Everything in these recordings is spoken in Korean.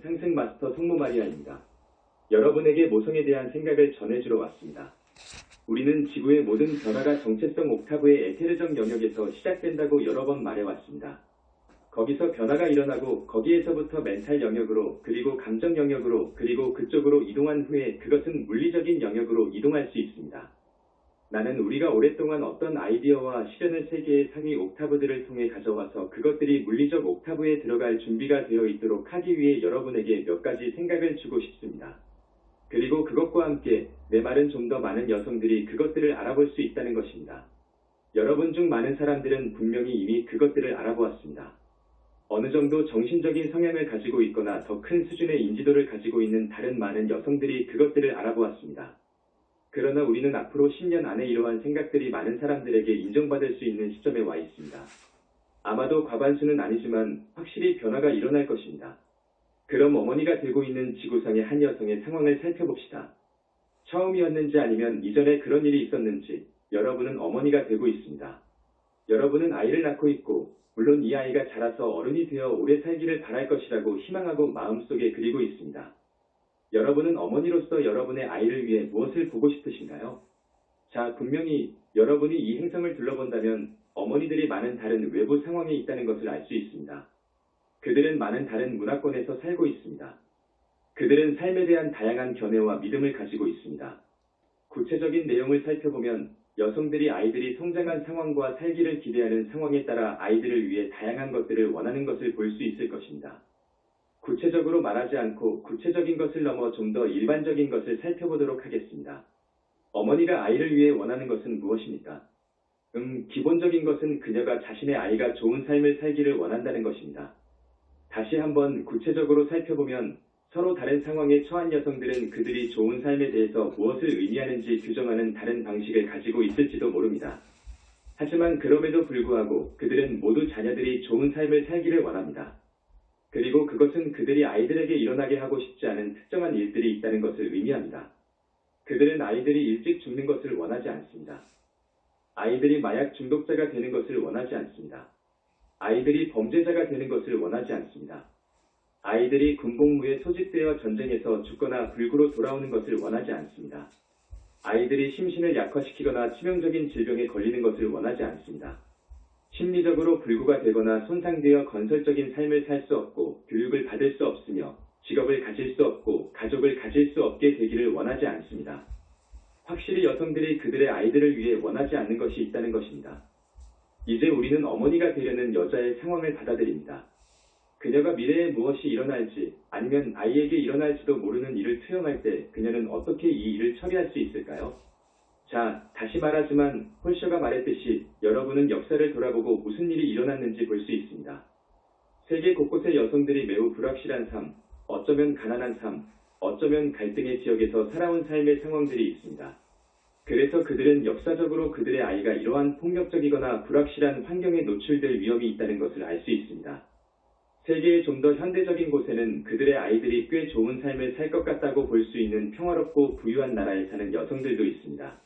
상승 마스터 성모 마리아입니다. 여러분에게 모성에 대한 생각을 전해주러 왔습니다. 우리는 지구의 모든 변화가 정체성 옥타브의 에테르적 영역에서 시작된다고 여러 번 말해왔습니다. 거기서 변화가 일어나고 거기에서부터 멘탈 영역으로 그리고 감정 영역으로 그리고 그쪽으로 이동한 후에 그것은 물리적인 영역으로 이동할 수 있습니다. 나는 우리가 오랫동안 어떤 아이디어와 실현을 세계의 상위 옥타브들을 통해 가져와서 그것들이 물리적 옥타브에 들어갈 준비가 되어 있도록 하기 위해 여러분에게 몇 가지 생각을 주고 싶습니다. 그리고 그것과 함께 내 말은 좀 더 많은 여성들이 그것들을 알아볼 수 있다는 것입니다. 여러분 중 많은 사람들은 분명히 이미 그것들을 알아보았습니다. 어느 정도 정신적인 성향을 가지고 있거나 더 큰 수준의 인지도를 가지고 있는 다른 많은 여성들이 그것들을 알아보았습니다. 그러나 우리는 앞으로 10년 안에 이러한 생각들이 많은 사람들에게 인정받을 수 있는 시점에 와 있습니다. 아마도 과반수는 아니지만 확실히 변화가 일어날 것입니다. 그럼 어머니가 되고 있는 지구상의 한 여성의 상황을 살펴봅시다. 처음이었는지 아니면 이전에 그런 일이 있었는지 여러분은 어머니가 되고 있습니다. 여러분은 아이를 낳고 있고 물론 이 아이가 자라서 어른이 되어 오래 살기를 바랄 것이라고 희망하고 마음속에 그리고 있습니다. 여러분은 어머니로서 여러분의 아이를 위해 무엇을 보고 싶으신가요? 자, 분명히 여러분이 이 행성을 둘러본다면 어머니들이 많은 다른 외부 상황에 있다는 것을 알 수 있습니다. 그들은 많은 다른 문화권에서 살고 있습니다. 그들은 삶에 대한 다양한 견해와 믿음을 가지고 있습니다. 구체적인 내용을 살펴보면 여성들이 아이들이 성장한 상황과 살기를 기대하는 상황에 따라 아이들을 위해 다양한 것들을 원하는 것을 볼 수 있을 것입니다. 구체적으로 말하지 않고 구체적인 것을 넘어 좀 더 일반적인 것을 살펴보도록 하겠습니다. 어머니가 아이를 위해 원하는 것은 무엇입니까? 기본적인 것은 그녀가 자신의 아이가 좋은 삶을 살기를 원한다는 것입니다. 다시 한번 구체적으로 살펴보면 서로 다른 상황에 처한 여성들은 그들이 좋은 삶에 대해서 무엇을 의미하는지 규정하는 다른 방식을 가지고 있을지도 모릅니다. 하지만 그럼에도 불구하고 그들은 모두 자녀들이 좋은 삶을 살기를 원합니다. 그리고 그것은 그들이 아이들에게 일어나게 하고 싶지 않은 특정한 일들이 있다는 것을 의미합니다. 그들은 아이들이 일찍 죽는 것을 원하지 않습니다. 아이들이 마약 중독자가 되는 것을 원하지 않습니다. 아이들이 범죄자가 되는 것을 원하지 않습니다. 아이들이 군복무에 소집되어 전쟁에서 죽거나 불구로 돌아오는 것을 원하지 않습니다. 아이들이 심신을 약화시키거나 치명적인 질병에 걸리는 것을 원하지 않습니다. 심리적으로 불구가 되거나 손상되어 건설적인 삶을 살 수 없고 교육을 받을 수 없으며 직업을 가질 수 없고 가족을 가질 수 없게 되기를 원하지 않습니다. 확실히 여성들이 그들의 아이들을 위해 원하지 않는 것이 있다는 것입니다. 이제 우리는 어머니가 되려는 여자의 상황을 받아들입니다. 그녀가 미래에 무엇이 일어날지 아니면 아이에게 일어날지도 모르는 일을 투영할 때 그녀는 어떻게 이 일을 처리할 수 있을까요? 자, 다시 말하지만 홀셔가 말했듯이 여러분은 역사를 돌아보고 무슨 일이 일어났는지 볼 수 있습니다. 세계 곳곳의 여성들이 매우 불확실한 삶, 어쩌면 가난한 삶, 어쩌면 갈등의 지역에서 살아온 삶의 상황들이 있습니다. 그래서 그들은 역사적으로 그들의 아이가 이러한 폭력적이거나 불확실한 환경에 노출될 위험이 있다는 것을 알 수 있습니다. 세계의 좀 더 현대적인 곳에는 그들의 아이들이 꽤 좋은 삶을 살 것 같다고 볼 수 있는 평화롭고 부유한 나라에 사는 여성들도 있습니다.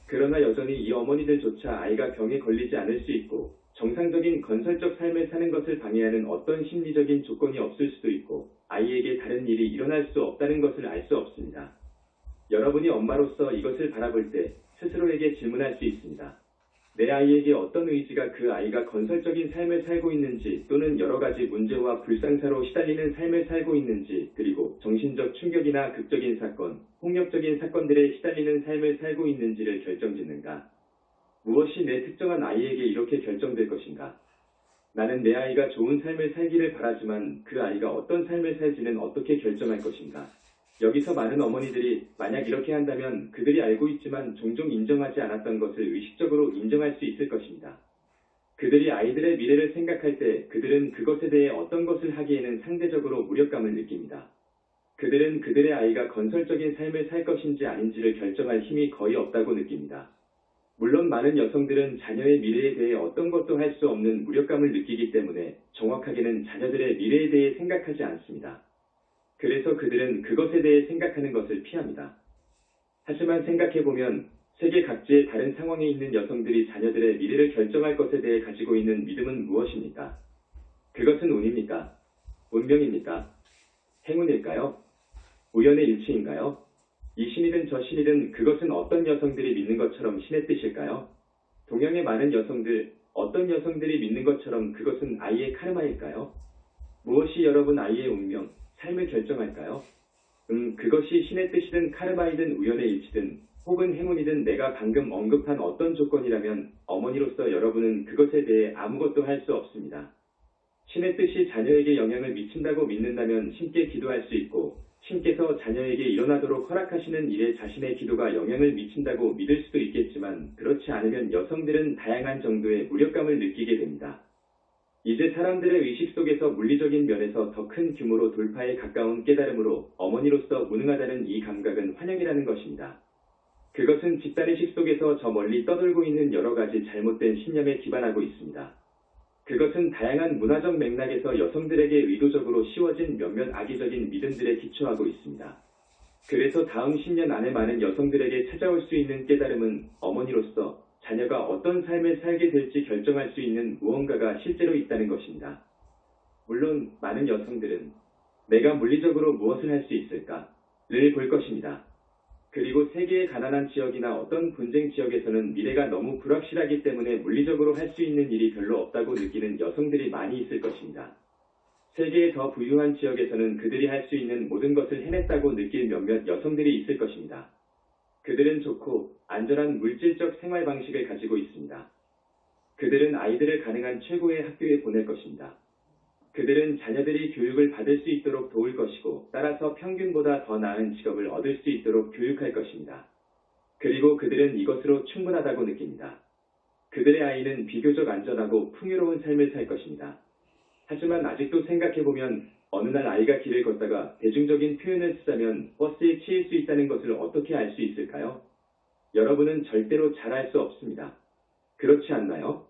그러나 여전히 이 어머니들조차 아이가 병에 걸리지 않을 수 있고 정상적인 건설적 삶을 사는 것을 방해하는 어떤 심리적인 조건이 없을 수도 있고 아이에게 다른 일이 일어날 수 없다는 것을 알 수 없습니다. 여러분이 엄마로서 이것을 바라볼 때 스스로에게 질문할 수 있습니다. 내 아이에게 어떤 의지가 그 아이가 건설적인 삶을 살고 있는지 또는 여러 가지 문제와 불상사로 시달리는 삶을 살고 있는지 그리고 정신적 충격이나 극적인 사건, 폭력적인 사건들에 시달리는 삶을 살고 있는지를 결정짓는가? 무엇이 내 특정한 아이에게 이렇게 결정될 것인가? 나는 내 아이가 좋은 삶을 살기를 바라지만 그 아이가 어떤 삶을 살지는 어떻게 결정할 것인가? 여기서 많은 어머니들이 만약 이렇게 한다면 그들이 알고 있지만 종종 인정하지 않았던 것을 의식적으로 인정할 수 있을 것입니다. 그들이 아이들의 미래를 생각할 때 그들은 그것에 대해 어떤 것을 하기에는 상대적으로 무력감을 느낍니다. 그들은 그들의 아이가 건설적인 삶을 살 것인지 아닌지를 결정할 힘이 거의 없다고 느낍니다. 물론 많은 여성들은 자녀의 미래에 대해 어떤 것도 할 수 없는 무력감을 느끼기 때문에 정확하게는 자녀들의 미래에 대해 생각하지 않습니다. 그래서 그들은 그것에 대해 생각하는 것을 피합니다. 하지만 생각해보면 세계 각지의 다른 상황에 있는 여성들이 자녀들의 미래를 결정할 것에 대해 가지고 있는 믿음은 무엇입니까? 그것은 운입니까? 운명입니까? 행운일까요? 우연의 일치인가요? 이 신이든 저 신이든 그것은 어떤 여성들이 믿는 것처럼 신의 뜻일까요? 동양의 많은 여성들, 어떤 여성들이 믿는 것처럼 그것은 아이의 카르마일까요? 무엇이 여러분 아이의 운명, 삶을 결정할까요? 그것이 신의 뜻이든 카르마이든 우연의 일치든 혹은 행운이든 내가 방금 언급한 어떤 조건이라면 어머니로서 여러분은 그것에 대해 아무것도 할 수 없습니다. 신의 뜻이 자녀에게 영향을 미친다고 믿는다면 신께 기도할 수 있고 신께서 자녀에게 일어나도록 허락하시는 일에 자신의 기도가 영향을 미친다고 믿을 수도 있겠지만 그렇지 않으면 여성들은 다양한 정도의 무력감을 느끼게 됩니다. 이제 사람들의 의식 속에서 물리적인 면에서 더 큰 규모로 돌파에 가까운 깨달음으로 어머니로서 무능하다는 이 감각은 환영이라는 것입니다. 그것은 집단의식 속에서 저 멀리 떠돌고 있는 여러 가지 잘못된 신념에 기반하고 있습니다. 그것은 다양한 문화적 맥락에서 여성들에게 의도적으로 씌워진 몇몇 악의적인 믿음들에 기초하고 있습니다. 그래서 다음 10년 안에 많은 여성들에게 찾아올 수 있는 깨달음은 어머니로서 자녀가 어떤 삶을 살게 될지 결정할 수 있는 무언가가 실제로 있다는 것입니다. 물론 많은 여성들은 내가 물리적으로 무엇을 할 수 있을까를 볼 것입니다. 그리고 세계의 가난한 지역이나 어떤 분쟁 지역에서는 미래가 너무 불확실하기 때문에 물리적으로 할 수 있는 일이 별로 없다고 느끼는 여성들이 많이 있을 것입니다. 세계의 더 부유한 지역에서는 그들이 할 수 있는 모든 것을 해냈다고 느낄 몇몇 여성들이 있을 것입니다. 그들은 좋고 안전한 물질적 생활 방식을 가지고 있습니다. 그들은 아이들을 가능한 최고의 학교에 보낼 것입니다. 그들은 자녀들이 교육을 받을 수 있도록 도울 것이고 따라서 평균보다 더 나은 직업을 얻을 수 있도록 교육할 것입니다. 그리고 그들은 이것으로 충분하다고 느낍니다. 그들의 아이는 비교적 안전하고 풍요로운 삶을 살 것입니다. 하지만 아직도 생각해보면 어느 날 아이가 길을 걷다가 대중적인 표현을 쓰자면 버스에 치일 수 있다는 것을 어떻게 알 수 있을까요? 여러분은 절대로 잘 알 수 없습니다. 그렇지 않나요?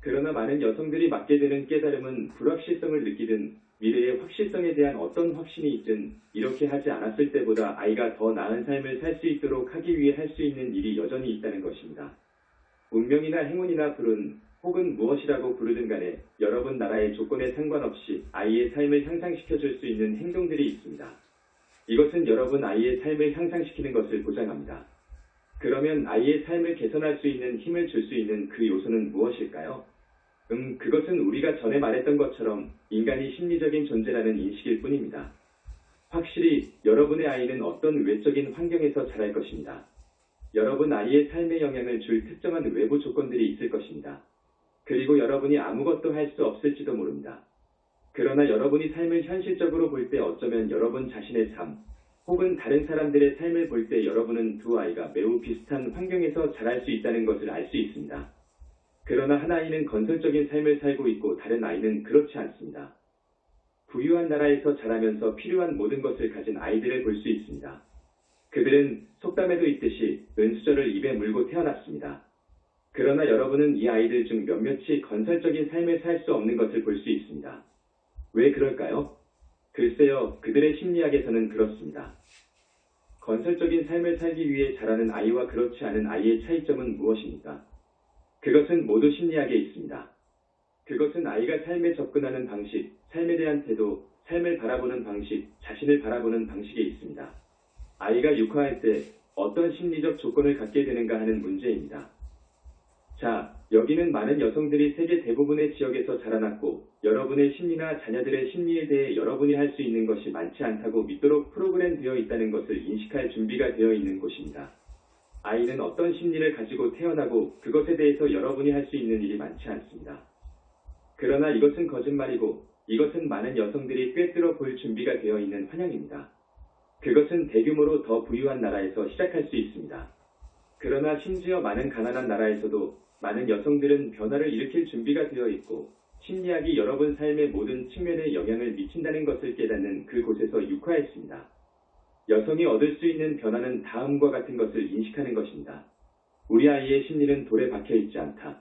그러나 많은 여성들이 맡게 되는 깨달음은 불확실성을 느끼든 미래의 확실성에 대한 어떤 확신이 있든 이렇게 하지 않았을 때보다 아이가 더 나은 삶을 살 수 있도록 하기 위해 할 수 있는 일이 여전히 있다는 것입니다. 운명이나 행운이나 불운 혹은 무엇이라고 부르든 간에 여러분 나라의 조건에 상관없이 아이의 삶을 향상시켜 줄 수 있는 행동들이 있습니다. 이것은 여러분 아이의 삶을 향상시키는 것을 보장합니다. 그러면 아이의 삶을 개선할 수 있는 힘을 줄 수 있는 그 요소는 무엇일까요? 그것은 우리가 전에 말했던 것처럼 인간이 심리적인 존재라는 인식일 뿐입니다. 확실히 여러분의 아이는 어떤 외적인 환경에서 자랄 것입니다. 여러분 아이의 삶에 영향을 줄 특정한 외부 조건들이 있을 것입니다. 그리고 여러분이 아무것도 할 수 없을지도 모릅니다. 그러나 여러분이 삶을 현실적으로 볼 때 어쩌면 여러분 자신의 삶, 혹은 다른 사람들의 삶을 볼 때 여러분은 두 아이가 매우 비슷한 환경에서 자랄 수 있다는 것을 알 수 있습니다. 그러나 한 아이는 건설적인 삶을 살고 있고 다른 아이는 그렇지 않습니다. 부유한 나라에서 자라면서 필요한 모든 것을 가진 아이들을 볼 수 있습니다. 그들은 속담에도 있듯이 은수저를 입에 물고 태어났습니다. 그러나 여러분은 이 아이들 중 몇몇이 건설적인 삶을 살 수 없는 것을 볼 수 있습니다. 왜 그럴까요? 글쎄요, 그들의 심리학에서는 그렇습니다. 건설적인 삶을 살기 위해 자라는 아이와 그렇지 않은 아이의 차이점은 무엇입니까? 그것은 모두 심리학에 있습니다. 그것은 아이가 삶에 접근하는 방식, 삶에 대한 태도, 삶을 바라보는 방식, 자신을 바라보는 방식에 있습니다. 아이가 육아할 때 어떤 심리적 조건을 갖게 되는가 하는 문제입니다. 자, 여기는 많은 여성들이 세계 대부분의 지역에서 자라났고 여러분의 심리나 자녀들의 심리에 대해 여러분이 할 수 있는 것이 많지 않다고 믿도록 프로그램되어 있다는 것을 인식할 준비가 되어 있는 곳입니다. 아이는 어떤 심리를 가지고 태어나고 그것에 대해서 여러분이 할 수 있는 일이 많지 않습니다. 그러나 이것은 거짓말이고 이것은 많은 여성들이 꿰뚫어 볼 준비가 되어 있는 환영입니다. 그것은 대규모로 더 부유한 나라에서 시작할 수 있습니다. 그러나 심지어 많은 가난한 나라에서도 많은 여성들은 변화를 일으킬 준비가 되어 있고 심리학이 여러분 삶의 모든 측면에 영향을 미친다는 것을 깨닫는 그곳에서 육화했습니다. 여성이 얻을 수 있는 변화는 다음과 같은 것을 인식하는 것입니다. 우리 아이의 심리는 돌에 박혀 있지 않다.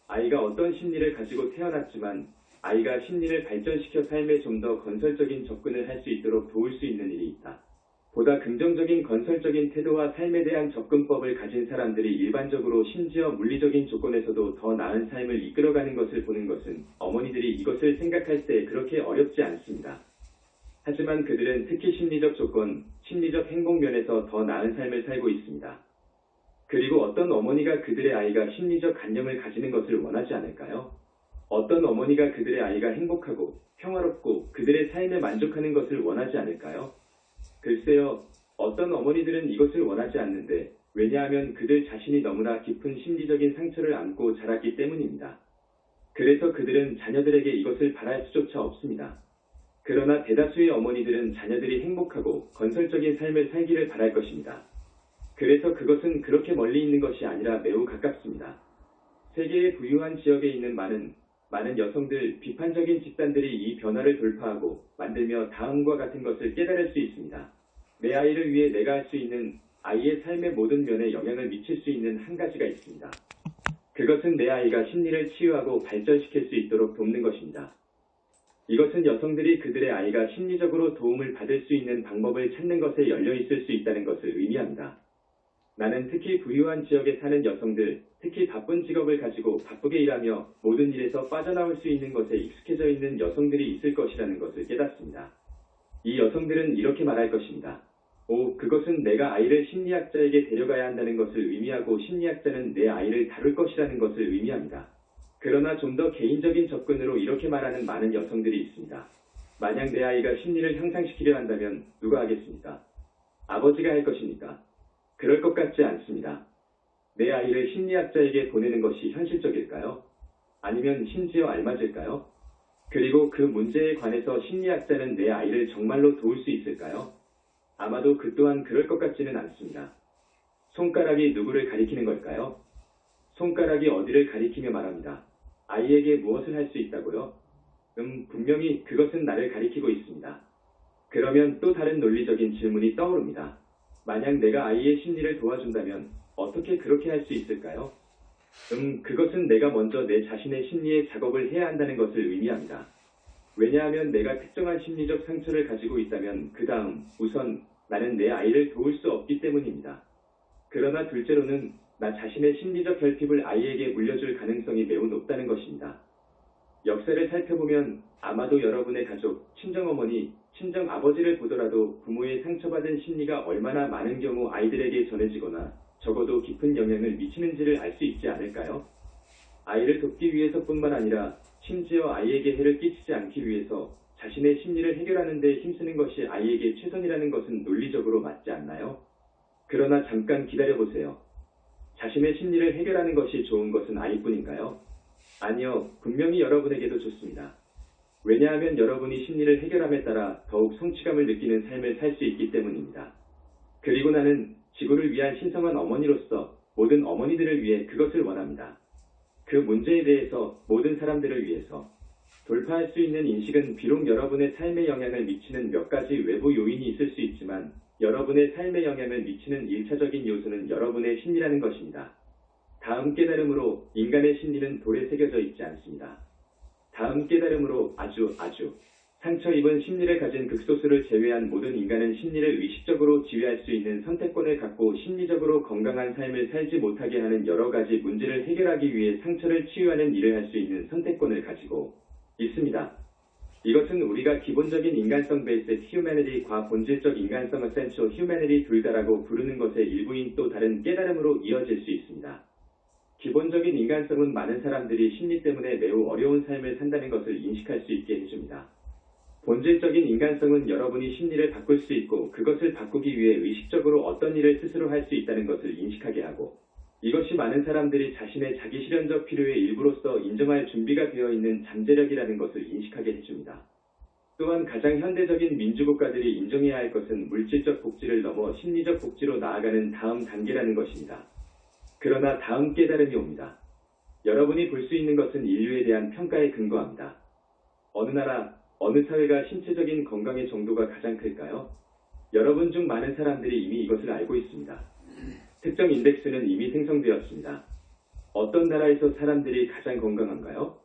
아이가 어떤 심리를 가지고 태어났지만 아이가 심리를 발전시켜 삶에 좀 더 건설적인 접근을 할 수 있도록 도울 수 있는 일이 있다. 보다 긍정적인 건설적인 태도와 삶에 대한 접근법을 가진 사람들이 일반적으로 심지어 물리적인 조건에서도 더 나은 삶을 이끌어가는 것을 보는 것은 어머니들이 이것을 생각할 때 그렇게 어렵지 않습니다. 하지만 그들은 특히 심리적 조건, 심리적 행복 면에서 더 나은 삶을 살고 있습니다. 그리고 어떤 어머니가 그들의 아이가 심리적 간념을 가지는 것을 원하지 않을까요? 어떤 어머니가 그들의 아이가 행복하고 평화롭고 그들의 삶에 만족하는 것을 원하지 않을까요? 글쎄요, 어떤 어머니들은 이것을 원하지 않는데 왜냐하면 그들 자신이 너무나 깊은 심리적인 상처를 안고 자랐기 때문입니다. 그래서 그들은 자녀들에게 이것을 바랄 수조차 없습니다. 그러나 대다수의 어머니들은 자녀들이 행복하고 건설적인 삶을 살기를 바랄 것입니다. 그래서 그것은 그렇게 멀리 있는 것이 아니라 매우 가깝습니다. 세계의 부유한 지역에 있는 많은 여성들, 비판적인 집단들이 이 변화를 돌파하고 만들며 다음과 같은 것을 깨달을 수 있습니다. 내 아이를 위해 내가 할 수 있는 아이의 삶의 모든 면에 영향을 미칠 수 있는 한 가지가 있습니다. 그것은 내 아이가 심리를 치유하고 발전시킬 수 있도록 돕는 것입니다. 이것은 여성들이 그들의 아이가 심리적으로 도움을 받을 수 있는 방법을 찾는 것에 열려 있을 수 있다는 것을 의미합니다. 나는 특히 부유한 지역에 사는 여성들, 특히 바쁜 직업을 가지고 바쁘게 일하며 모든 일에서 빠져나올 수 있는 것에 익숙해져 있는 여성들이 있을 것이라는 것을 깨닫습니다. 이 여성들은 이렇게 말할 것입니다. 그것은 내가 아이를 심리학자에게 데려가야 한다는 것을 의미하고 심리학자는 내 아이를 다룰 것이라는 것을 의미합니다. 그러나 좀 더 개인적인 접근으로 이렇게 말하는 많은 여성들이 있습니다. 만약 내 아이가 심리를 향상시키려 한다면 누가 하겠습니까? 아버지가 할 것입니까? 그럴 것 같지 않습니다. 내 아이를 심리학자에게 보내는 것이 현실적일까요? 아니면 심지어 알맞을까요? 그리고 그 문제에 관해서 심리학자는 내 아이를 정말로 도울 수 있을까요? 아마도 그 또한 그럴 것 같지는 않습니다. 손가락이 누구를 가리키는 걸까요? 손가락이 어디를 가리키며 말합니다. 아이에게 무엇을 할 수 있다고요? 분명히 그것은 나를 가리키고 있습니다. 그러면 또 다른 논리적인 질문이 떠오릅니다. 만약 내가 아이의 심리를 도와준다면 어떻게 그렇게 할 수 있을까요? 그것은 내가 먼저 내 자신의 심리의 작업을 해야 한다는 것을 의미합니다. 왜냐하면 내가 특정한 심리적 상처를 가지고 있다면 그 다음 우선 나는 내 아이를 도울 수 없기 때문입니다. 그러나 둘째로는 나 자신의 심리적 결핍을 아이에게 물려줄 가능성이 매우 높다는 것입니다. 역사를 살펴보면 아마도 여러분의 가족, 친정어머니, 친정아버지를 보더라도 부모의 상처받은 심리가 얼마나 많은 경우 아이들에게 전해지거나 적어도 깊은 영향을 미치는지를 알 수 있지 않을까요? 아이를 돕기 위해서뿐만 아니라 심지어 아이에게 해를 끼치지 않기 위해서 자신의 심리를 해결하는 데 힘쓰는 것이 아이에게 최선이라는 것은 논리적으로 맞지 않나요? 그러나 잠깐 기다려보세요. 자신의 심리를 해결하는 것이 좋은 것은 아이뿐인가요? 아니요, 분명히 여러분에게도 좋습니다. 왜냐하면 여러분이 심리를 해결함에 따라 더욱 성취감을 느끼는 삶을 살 수 있기 때문입니다. 그리고 나는 지구를 위한 신성한 어머니로서 모든 어머니들을 위해 그것을 원합니다. 그 문제에 대해서 모든 사람들을 위해서 돌파할 수 있는 인식은 비록 여러분의 삶에 영향을 미치는 몇 가지 외부 요인이 있을 수 있지만 여러분의 삶에 영향을 미치는 1차적인 요소는 여러분의 심리라는 것입니다. 다음 깨달음으로 인간의 심리는 돌에 새겨져 있지 않습니다. 다음 깨달음으로 아주 상처 입은 심리를 가진 극소수를 제외한 모든 인간은 심리를 의식적으로 지휘할 수 있는 선택권을 갖고 심리적으로 건강한 삶을 살지 못하게 하는 여러 가지 문제를 해결하기 위해 상처를 치유하는 일을 할 수 있는 선택권을 가지고 있습니다. 이것은 우리가 기본적인 인간성 베이스드 휴머니티과 본질적 인간성 어센셜 휴머니티 둘 다라고 부르는 것의 일부인 또 다른 깨달음으로 이어질 수 있습니다. 기본적인 인간성은 많은 사람들이 심리 때문에 매우 어려운 삶을 산다는 것을 인식할 수 있게 해줍니다. 본질적인 인간성은 여러분이 심리를 바꿀 수 있고 그것을 바꾸기 위해 의식적으로 어떤 일을 스스로 할 수 있다는 것을 인식하게 하고 이것이 많은 사람들이 자신의 자기 실현적 필요의 일부로서 인정할 준비가 되어 있는 잠재력이라는 것을 인식하게 해줍니다. 또한 가장 현대적인 민주국가들이 인정해야 할 것은 물질적 복지를 넘어 심리적 복지로 나아가는 다음 단계라는 것입니다. 그러나 다음 깨달음이 옵니다. 여러분이 볼 수 있는 것은 인류에 대한 평가에 근거합니다. 어느 나라, 어느 사회가 신체적인 건강의 정도가 가장 클까요? 여러분 중 많은 사람들이 이미 이것을 알고 있습니다. 특정 인덱스는 이미 생성되었습니다. 어떤 나라에서 사람들이 가장 건강한가요?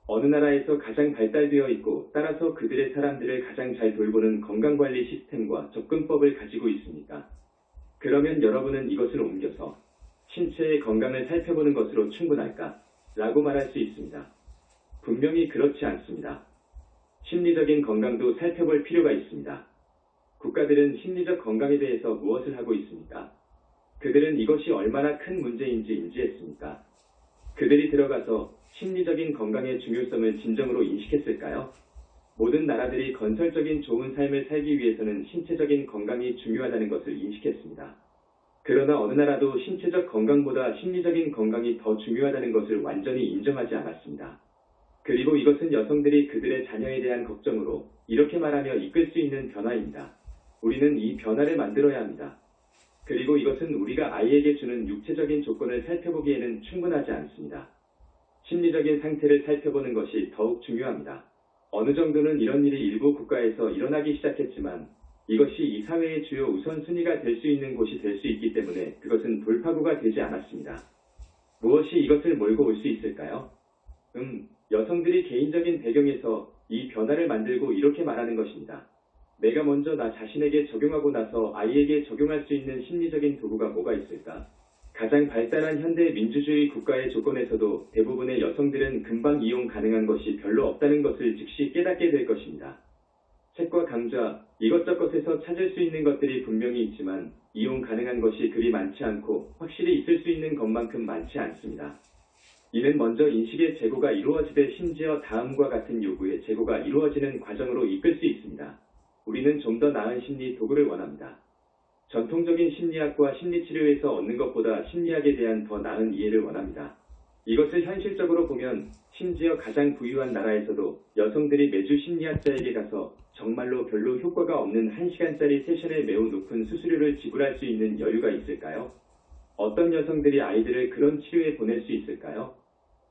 어느 나라에서 가장 발달되어 있고 따라서 그들의 사람들을 가장 잘 돌보는 건강관리 시스템과 접근법을 가지고 있습니까? 그러면 여러분은 이것을 옮겨서 신체의 건강을 살펴보는 것으로 충분할까? 라고 말할 수 있습니다. 분명히 그렇지 않습니다. 심리적인 건강도 살펴볼 필요가 있습니다. 국가들은 심리적 건강에 대해서 무엇을 하고 있습니까? 그들은 이것이 얼마나 큰 문제인지 인지했습니까? 그들이 들어가서 심리적인 건강의 중요성을 진정으로 인식했을까요? 모든 나라들이 건설적인 좋은 삶을 살기 위해서는 신체적인 건강이 중요하다는 것을 인식했습니다. 그러나 어느 나라도 신체적 건강보다 심리적인 건강이 더 중요하다는 것을 완전히 인정하지 않았습니다. 그리고 이것은 여성들이 그들의 자녀에 대한 걱정으로 이렇게 말하며 이끌 수 있는 변화입니다. 우리는 이 변화를 만들어야 합니다. 그리고 이것은 우리가 아이에게 주는 육체적인 조건을 살펴보기에는 충분하지 않습니다. 심리적인 상태를 살펴보는 것이 더욱 중요합니다. 어느 정도는 이런 일이 일부 국가에서 일어나기 시작했지만 이것이 이 사회의 주요 우선순위가 될 수 있는 곳이 될 수 있기 때문에 그것은 돌파구가 되지 않았습니다. 무엇이 이것을 몰고 올 수 있을까요? 여성들이 개인적인 배경에서 이 변화를 만들고 이렇게 말하는 것입니다. 내가 먼저 나 자신에게 적용하고 나서 아이에게 적용할 수 있는 심리적인 도구가 뭐가 있을까? 가장 발달한 현대 민주주의 국가의 조건에서도 대부분의 여성들은 금방 이용 가능한 것이 별로 없다는 것을 즉시 깨닫게 될 것입니다. 책과 강좌, 이것저것에서 찾을 수 있는 것들이 분명히 있지만 이용 가능한 것이 그리 많지 않고 확실히 있을 수 있는 것만큼 많지 않습니다. 이는 먼저 인식의 재고가 이루어지되 심지어 다음과 같은 요구의 재고가 이루어지는 과정으로 이끌 수 있습니다. 우리는 좀 더 나은 심리 도구를 원합니다. 전통적인 심리학과 심리치료에서 얻는 것보다 심리학에 대한 더 나은 이해를 원합니다. 이것을 현실적으로 보면 심지어 가장 부유한 나라에서도 여성들이 매주 심리학자에게 가서 정말로 별로 효과가 없는 1시간짜리 세션에 매우 높은 수수료를 지불할 수 있는 여유가 있을까요? 어떤 여성들이 아이들을 그런 치료에 보낼 수 있을까요?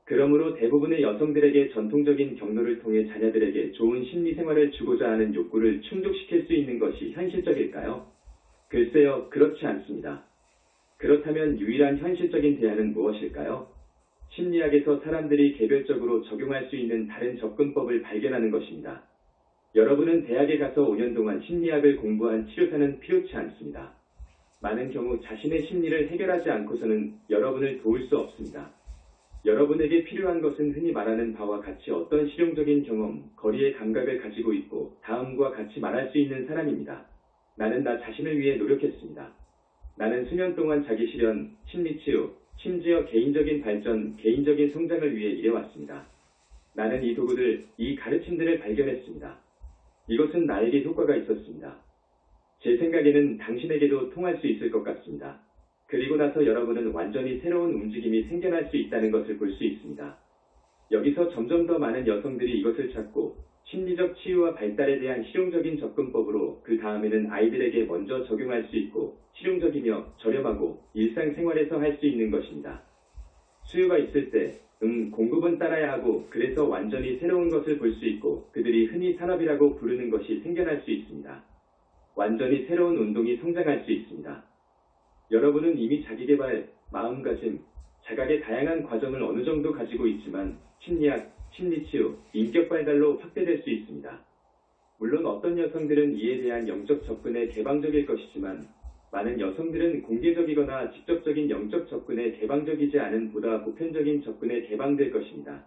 그러므로 대부분의 여성들에게 전통적인 경로를 통해 자녀들에게 좋은 심리생활을 주고자 하는 욕구를 충족시킬 수 있는 것이 현실적일까요? 글쎄요, 그렇지 않습니다. 그렇다면 유일한 현실적인 대안은 무엇일까요? 심리학에서 사람들이 개별적으로 적용할 수 있는 다른 접근법을 발견하는 것입니다. 여러분은 대학에 가서 5년 동안 심리학을 공부한 치료사는 필요치 않습니다. 많은 경우 자신의 심리를 해결하지 않고서는 여러분을 도울 수 없습니다. 여러분에게 필요한 것은 흔히 말하는 바와 같이 어떤 실용적인 경험, 거리의 감각을 가지고 있고 다음과 같이 말할 수 있는 사람입니다. 나는 나 자신을 위해 노력했습니다. 나는 수년 동안 자기 실현, 심리치유, 심지어 개인적인 발전, 개인적인 성장을 위해 일해왔습니다. 나는 이 도구들, 이 가르침들을 발견했습니다. 이것은 나에게 효과가 있었습니다. 제 생각에는 당신에게도 통할 수 있을 것 같습니다. 그리고 나서 여러분은 완전히 새로운 움직임이 생겨날 수 있다는 것을 볼 수 있습니다. 여기서 점점 더 많은 여성들이 이것을 찾고 심리적 치유와 발달에 대한 실용적인 접근법으로 그 다음에는 아이들에게 먼저 적용할 수 있고 실용적이며 저렴하고 일상생활에서 할 수 있는 것입니다. 수요가 있을 때 공급은 따라야 하고 그래서 완전히 새로운 것을 볼 수 있고 그들이 흔히 산업이라고 부르는 것이 생겨날 수 있습니다. 완전히 새로운 운동이 성장할 수 있습니다. 여러분은 이미 자기개발, 마음가짐, 자각의 다양한 과정을 어느 정도 가지고 있지만 심리학, 심리치유, 인격 발달로 확대될 수 있습니다. 물론 어떤 여성들은 이에 대한 영적 접근에 개방적일 것이지만 많은 여성들은 공개적이거나 직접적인 영적 접근에 개방적이지 않은 보다 보편적인 접근에 개방될 것입니다.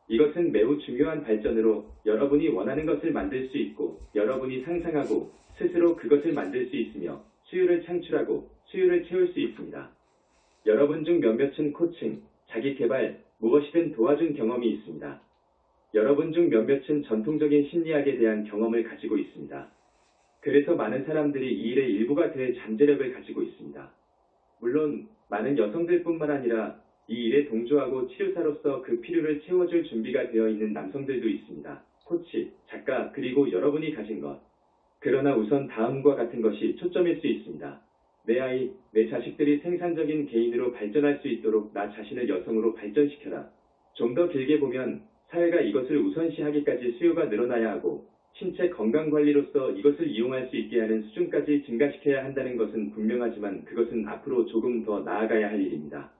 이것은 매우 중요한 발전으로 여러분이 원하는 것을 만들 수 있고 여러분이 상상하고 스스로 그것을 만들 수 있으며 수요를 창출하고 수요를 채울 수 있습니다. 여러분 중 몇몇은 코칭, 자기개발, 무엇이든 도와준 경험이 있습니다. 여러분 중 몇몇은 전통적인 심리학에 대한 경험을 가지고 있습니다. 그래서 많은 사람들이 이 일의 일부가 될 잠재력을 가지고 있습니다. 물론 많은 여성들뿐만 아니라 이 일에 동조하고 치료사로서 그 필요를 채워줄 준비가 되어 있는 남성들도 있습니다. 코치, 작가, 그리고 여러분이 가진 것. 그러나 우선 다음과 같은 것이 초점일 수 있습니다. 내 아이, 내 자식들이 생산적인 개인으로 발전할 수 있도록 나 자신을 여성으로 발전시켜라. 좀 더 길게 보면 사회가 이것을 우선시하기까지 수요가 늘어나야 하고 신체 건강관리로서 이것을 이용할 수 있게 하는 수준까지 증가시켜야 한다는 것은 분명하지만 그것은 앞으로 조금 더 나아가야 할 일입니다.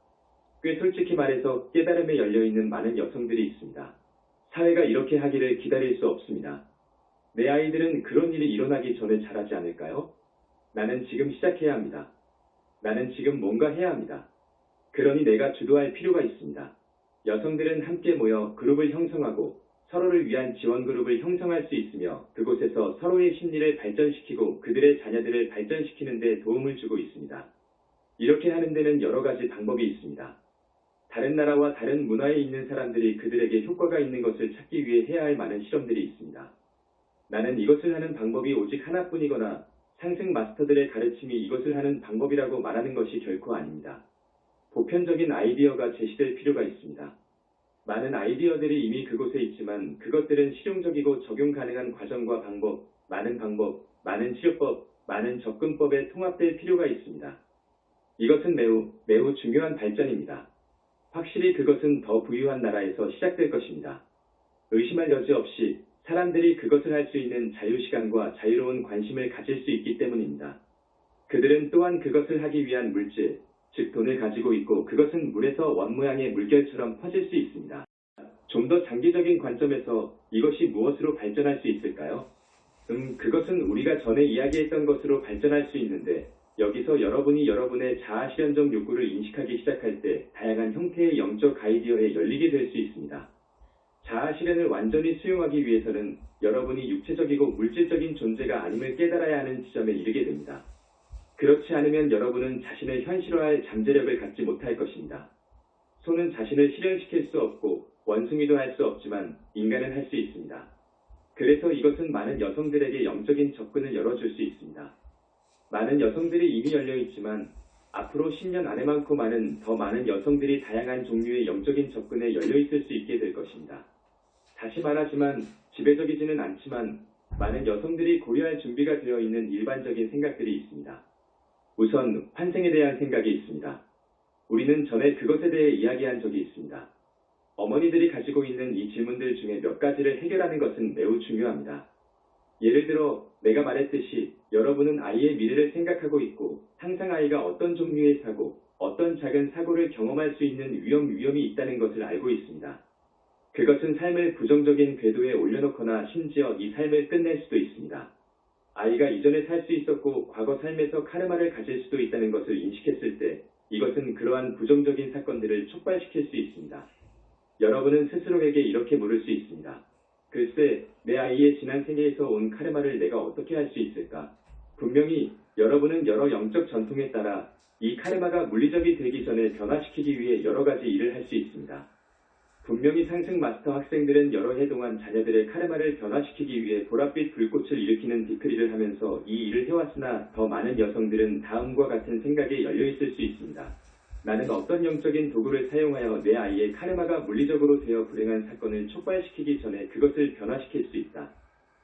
꽤 솔직히 말해서 깨달음에 열려있는 많은 여성들이 있습니다. 사회가 이렇게 하기를 기다릴 수 없습니다. 내 아이들은 그런 일이 일어나기 전에 자라지 않을까요? 나는 지금 시작해야 합니다. 나는 지금 뭔가 해야 합니다. 그러니 내가 주도할 필요가 있습니다. 여성들은 함께 모여 그룹을 형성하고 서로를 위한 지원 그룹을 형성할 수 있으며 그곳에서 서로의 심리를 발전시키고 그들의 자녀들을 발전시키는 데 도움을 주고 있습니다. 이렇게 하는 데는 여러 가지 방법이 있습니다. 다른 나라와 다른 문화에 있는 사람들이 그들에게 효과가 있는 것을 찾기 위해 해야 할 많은 실험들이 있습니다. 나는 이것을 하는 방법이 오직 하나뿐이거나 상승 마스터들의 가르침이 이것을 하는 방법이라고 말하는 것이 결코 아닙니다. 보편적인 아이디어가 제시될 필요가 있습니다. 많은 아이디어들이 이미 그곳에 있지만 그것들은 실용적이고 적용 가능한 과정과 방법, 많은 치료법, 많은 접근법에 통합될 필요가 있습니다. 이것은 매우 중요한 발전입니다. 확실히 그것은 더 부유한 나라에서 시작될 것입니다. 의심할 여지 없이 사람들이 그것을 할 수 있는 자유시간과 자유로운 관심을 가질 수 있기 때문입니다. 그들은 또한 그것을 하기 위한 물질, 즉 돈을 가지고 있고 그것은 물에서 원 모양의 물결처럼 퍼질 수 있습니다. 좀 더 장기적인 관점에서 이것이 무엇으로 발전할 수 있을까요? 그것은 우리가 전에 이야기했던 것으로 발전할 수 있는데 여기서 여러분이 여러분의 자아실현적 욕구를 인식하기 시작할 때 다양한 형태의 영적 아이디어에 열리게 될 수 있습니다. 자아실현을 완전히 수용하기 위해서는 여러분이 육체적이고 물질적인 존재가 아님을 깨달아야 하는 지점에 이르게 됩니다. 그렇지 않으면 여러분은 자신을 현실화할 잠재력을 갖지 못할 것입니다. 소는 자신을 실현시킬 수 없고 원숭이도 할 수 없지만 인간은 할 수 있습니다. 그래서 이것은 많은 여성들에게 영적인 접근을 열어줄 수 있습니다. 많은 여성들이 이미 열려 있지만 앞으로 10년 안에 더 많은 여성들이 다양한 종류의 영적인 접근에 열려 있을 수 있게 될 것입니다. 다시 말하지만 지배적이지는 않지만 많은 여성들이 고려할 준비가 되어 있는 일반적인 생각들이 있습니다. 우선 환생에 대한 생각이 있습니다. 우리는 전에 그것에 대해 이야기한 적이 있습니다. 어머니들이 가지고 있는 이 질문들 중에 몇 가지를 해결하는 것은 매우 중요합니다. 예를 들어 내가 말했듯이 여러분은 아이의 미래를 생각하고 있고 항상 아이가 어떤 종류의 사고, 어떤 작은 사고를 경험할 수 있는 위험이 있다는 것을 알고 있습니다. 그것은 삶을 부정적인 궤도에 올려놓거나 심지어 이 삶을 끝낼 수도 있습니다. 아이가 이전에 살 수 있었고 과거 삶에서 카르마를 가질 수도 있다는 것을 인식했을 때 이것은 그러한 부정적인 사건들을 촉발시킬 수 있습니다. 여러분은 스스로에게 이렇게 물을 수 있습니다. 글쎄, 내 아이의 지난 세계에서 온 카르마를 내가 어떻게 할 수 있을까? 분명히 여러분은 여러 영적 전통에 따라 이 카르마가 물리적이 되기 전에 변화시키기 위해 여러 가지 일을 할 수 있습니다. 분명히 상승 마스터 학생들은 여러 해 동안 자녀들의 카르마를 변화시키기 위해 보랏빛 불꽃을 일으키는 디크리를 하면서 이 일을 해왔으나 더 많은 여성들은 다음과 같은 생각에 열려있을 수 있습니다. 나는 어떤 영적인 도구를 사용하여 내 아이의 카르마가 물리적으로 되어 불행한 사건을 촉발시키기 전에 그것을 변화시킬 수 있다.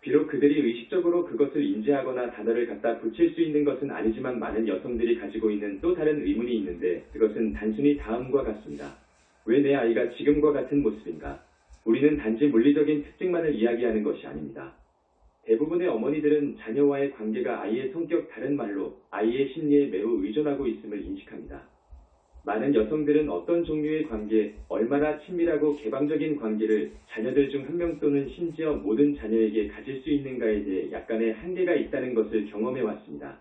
비록 그들이 의식적으로 그것을 인지하거나 단어를 갖다 붙일 수 있는 것은 아니지만 많은 여성들이 가지고 있는 또 다른 의문이 있는데 그것은 단순히 다음과 같습니다. 왜 내 아이가 지금과 같은 모습인가? 우리는 단지 물리적인 특징만을 이야기하는 것이 아닙니다. 대부분의 어머니들은 자녀와의 관계가 아이의 성격, 다른 말로 아이의 심리에 매우 의존하고 있음을 인식합니다. 많은 여성들은 어떤 종류의 관계, 얼마나 친밀하고 개방적인 관계를 자녀들 중 한 명 또는 심지어 모든 자녀에게 가질 수 있는가에 대해 약간의 한계가 있다는 것을 경험해 왔습니다.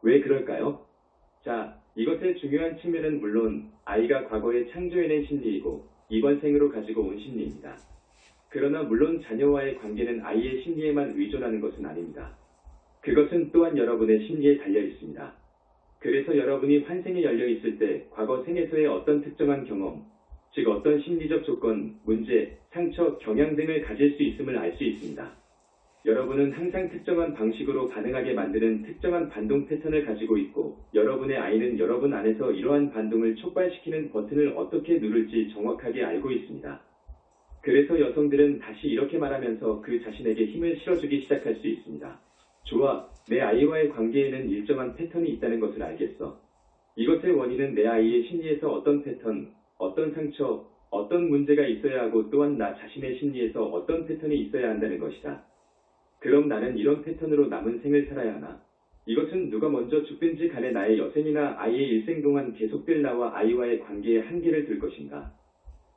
왜 그럴까요? 자, 이것의 중요한 측면은 물론 아이가 과거에 창조해낸 심리이고 이번 생으로 가지고 온 심리입니다. 그러나 물론 자녀와의 관계는 아이의 심리에만 의존하는 것은 아닙니다. 그것은 또한 여러분의 심리에 달려 있습니다. 그래서 여러분이 환생에 열려 있을 때 과거 생에서의 어떤 특정한 경험, 즉 어떤 심리적 조건, 문제, 상처, 경향 등을 가질 수 있음을 알 수 있습니다. 여러분은 항상 특정한 방식으로 반응하게 만드는 특정한 반동 패턴을 가지고 있고 여러분의 아이는 여러분 안에서 이러한 반동을 촉발시키는 버튼을 어떻게 누를지 정확하게 알고 있습니다. 그래서 여성들은 다시 이렇게 말하면서 그 자신에게 힘을 실어주기 시작할 수 있습니다. 좋아, 내 아이와의 관계에는 일정한 패턴이 있다는 것을 알겠어. 이것의 원인은 내 아이의 심리에서 어떤 패턴, 어떤 상처, 어떤 문제가 있어야 하고 또한 나 자신의 심리에서 어떤 패턴이 있어야 한다는 것이다. 그럼 나는 이런 패턴으로 남은 생을 살아야 하나? 이것은 누가 먼저 죽든지 간에 나의 여생이나 아이의 일생 동안 계속될 나와 아이와의 관계에 한계를 둘 것인가?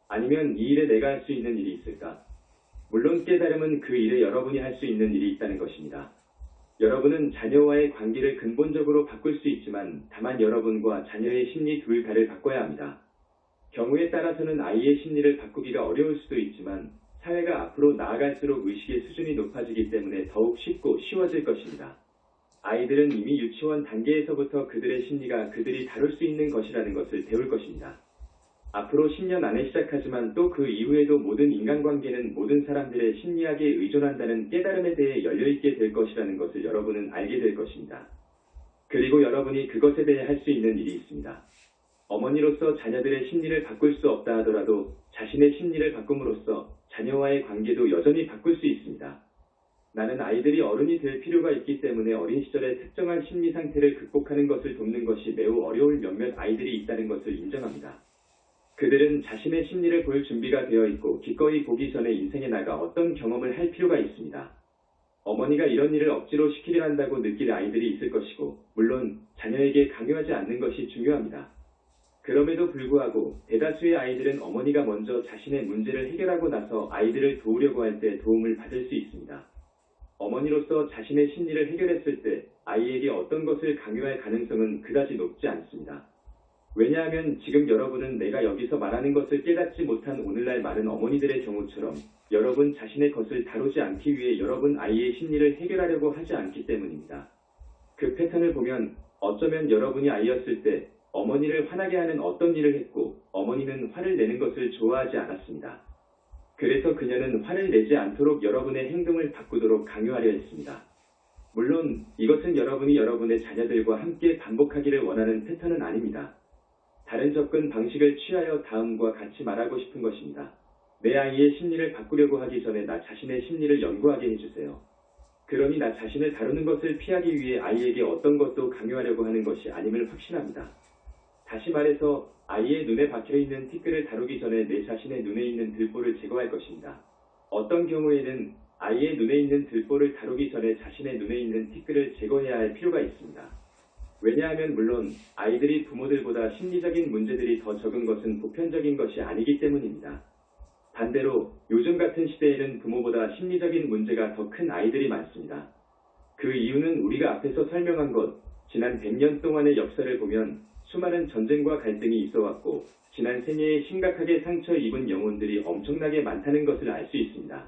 아니면 이 일에 내가 할 수 있는 일이 있을까? 물론 깨달음은 그 일에 여러분이 할 수 있는 일이 있다는 것입니다. 여러분은 자녀와의 관계를 근본적으로 바꿀 수 있지만 다만 여러분과 자녀의 심리 둘 다를 바꿔야 합니다. 경우에 따라서는 아이의 심리를 바꾸기가 어려울 수도 있지만 사회가 앞으로 나아갈수록 의식의 수준이 높아지기 때문에 더욱 쉽고 쉬워질 것입니다. 아이들은 이미 유치원 단계에서부터 그들의 심리가 그들이 다룰 수 있는 것이라는 것을 배울 것입니다. 앞으로 10년 안에 시작하지만 또 그 이후에도 모든 인간관계는 모든 사람들의 심리학에 의존한다는 깨달음에 대해 열려있게 될 것이라는 것을 여러분은 알게 될 것입니다. 그리고 여러분이 그것에 대해 할 수 있는 일이 있습니다. 어머니로서 자녀들의 심리를 바꿀 수 없다 하더라도 자신의 심리를 바꿈으로써 자녀와의 관계도 여전히 바꿀 수 있습니다. 나는 아이들이 어른이 될 필요가 있기 때문에 어린 시절에 특정한 심리 상태를 극복하는 것을 돕는 것이 매우 어려울 몇몇 아이들이 있다는 것을 인정합니다. 그들은 자신의 심리를 볼 준비가 되어 있고 기꺼이 보기 전에 인생에 나가 어떤 경험을 할 필요가 있습니다. 어머니가 이런 일을 억지로 시키려 한다고 느낄 아이들이 있을 것이고 물론 자녀에게 강요하지 않는 것이 중요합니다. 그럼에도 불구하고 대다수의 아이들은 어머니가 먼저 자신의 문제를 해결하고 나서 아이들을 도우려고 할 때 도움을 받을 수 있습니다. 어머니로서 자신의 심리를 해결했을 때 아이에게 어떤 것을 강요할 가능성은 그다지 높지 않습니다. 왜냐하면 지금 여러분은 내가 여기서 말하는 것을 깨닫지 못한 오늘날 많은 어머니들의 경우처럼 여러분 자신의 것을 다루지 않기 위해 여러분 아이의 심리를 해결하려고 하지 않기 때문입니다. 그 패턴을 보면 어쩌면 여러분이 아이였을 때 어머니를 화나게 하는 어떤 일을 했고 어머니는 화를 내는 것을 좋아하지 않았습니다. 그래서 그녀는 화를 내지 않도록 여러분의 행동을 바꾸도록 강요하려 했습니다. 물론 이것은 여러분이 여러분의 자녀들과 함께 반복하기를 원하는 패턴은 아닙니다. 다른 접근 방식을 취하여 다음과 같이 말하고 싶은 것입니다. 내 아이의 심리를 바꾸려고 하기 전에 나 자신의 심리를 연구하게 해주세요. 그러니 나 자신을 다루는 것을 피하기 위해 아이에게 어떤 것도 강요하려고 하는 것이 아님을 확신합니다. 다시 말해서 아이의 눈에 박혀있는 티끌을 다루기 전에 내 자신의 눈에 있는 들보를 제거할 것입니다. 어떤 경우에는 아이의 눈에 있는 들보를 다루기 전에 자신의 눈에 있는 티끌을 제거해야 할 필요가 있습니다. 왜냐하면 물론 아이들이 부모들보다 심리적인 문제들이 더 적은 것은 보편적인 것이 아니기 때문입니다. 반대로 요즘 같은 시대에는 부모보다 심리적인 문제가 더 큰 아이들이 많습니다. 그 이유는 우리가 앞에서 설명한 것, 지난 100년 동안의 역사를 보면 수많은 전쟁과 갈등이 있어왔고 지난 생애에 심각하게 상처 입은 영혼들이 엄청나게 많다는 것을 알 수 있습니다.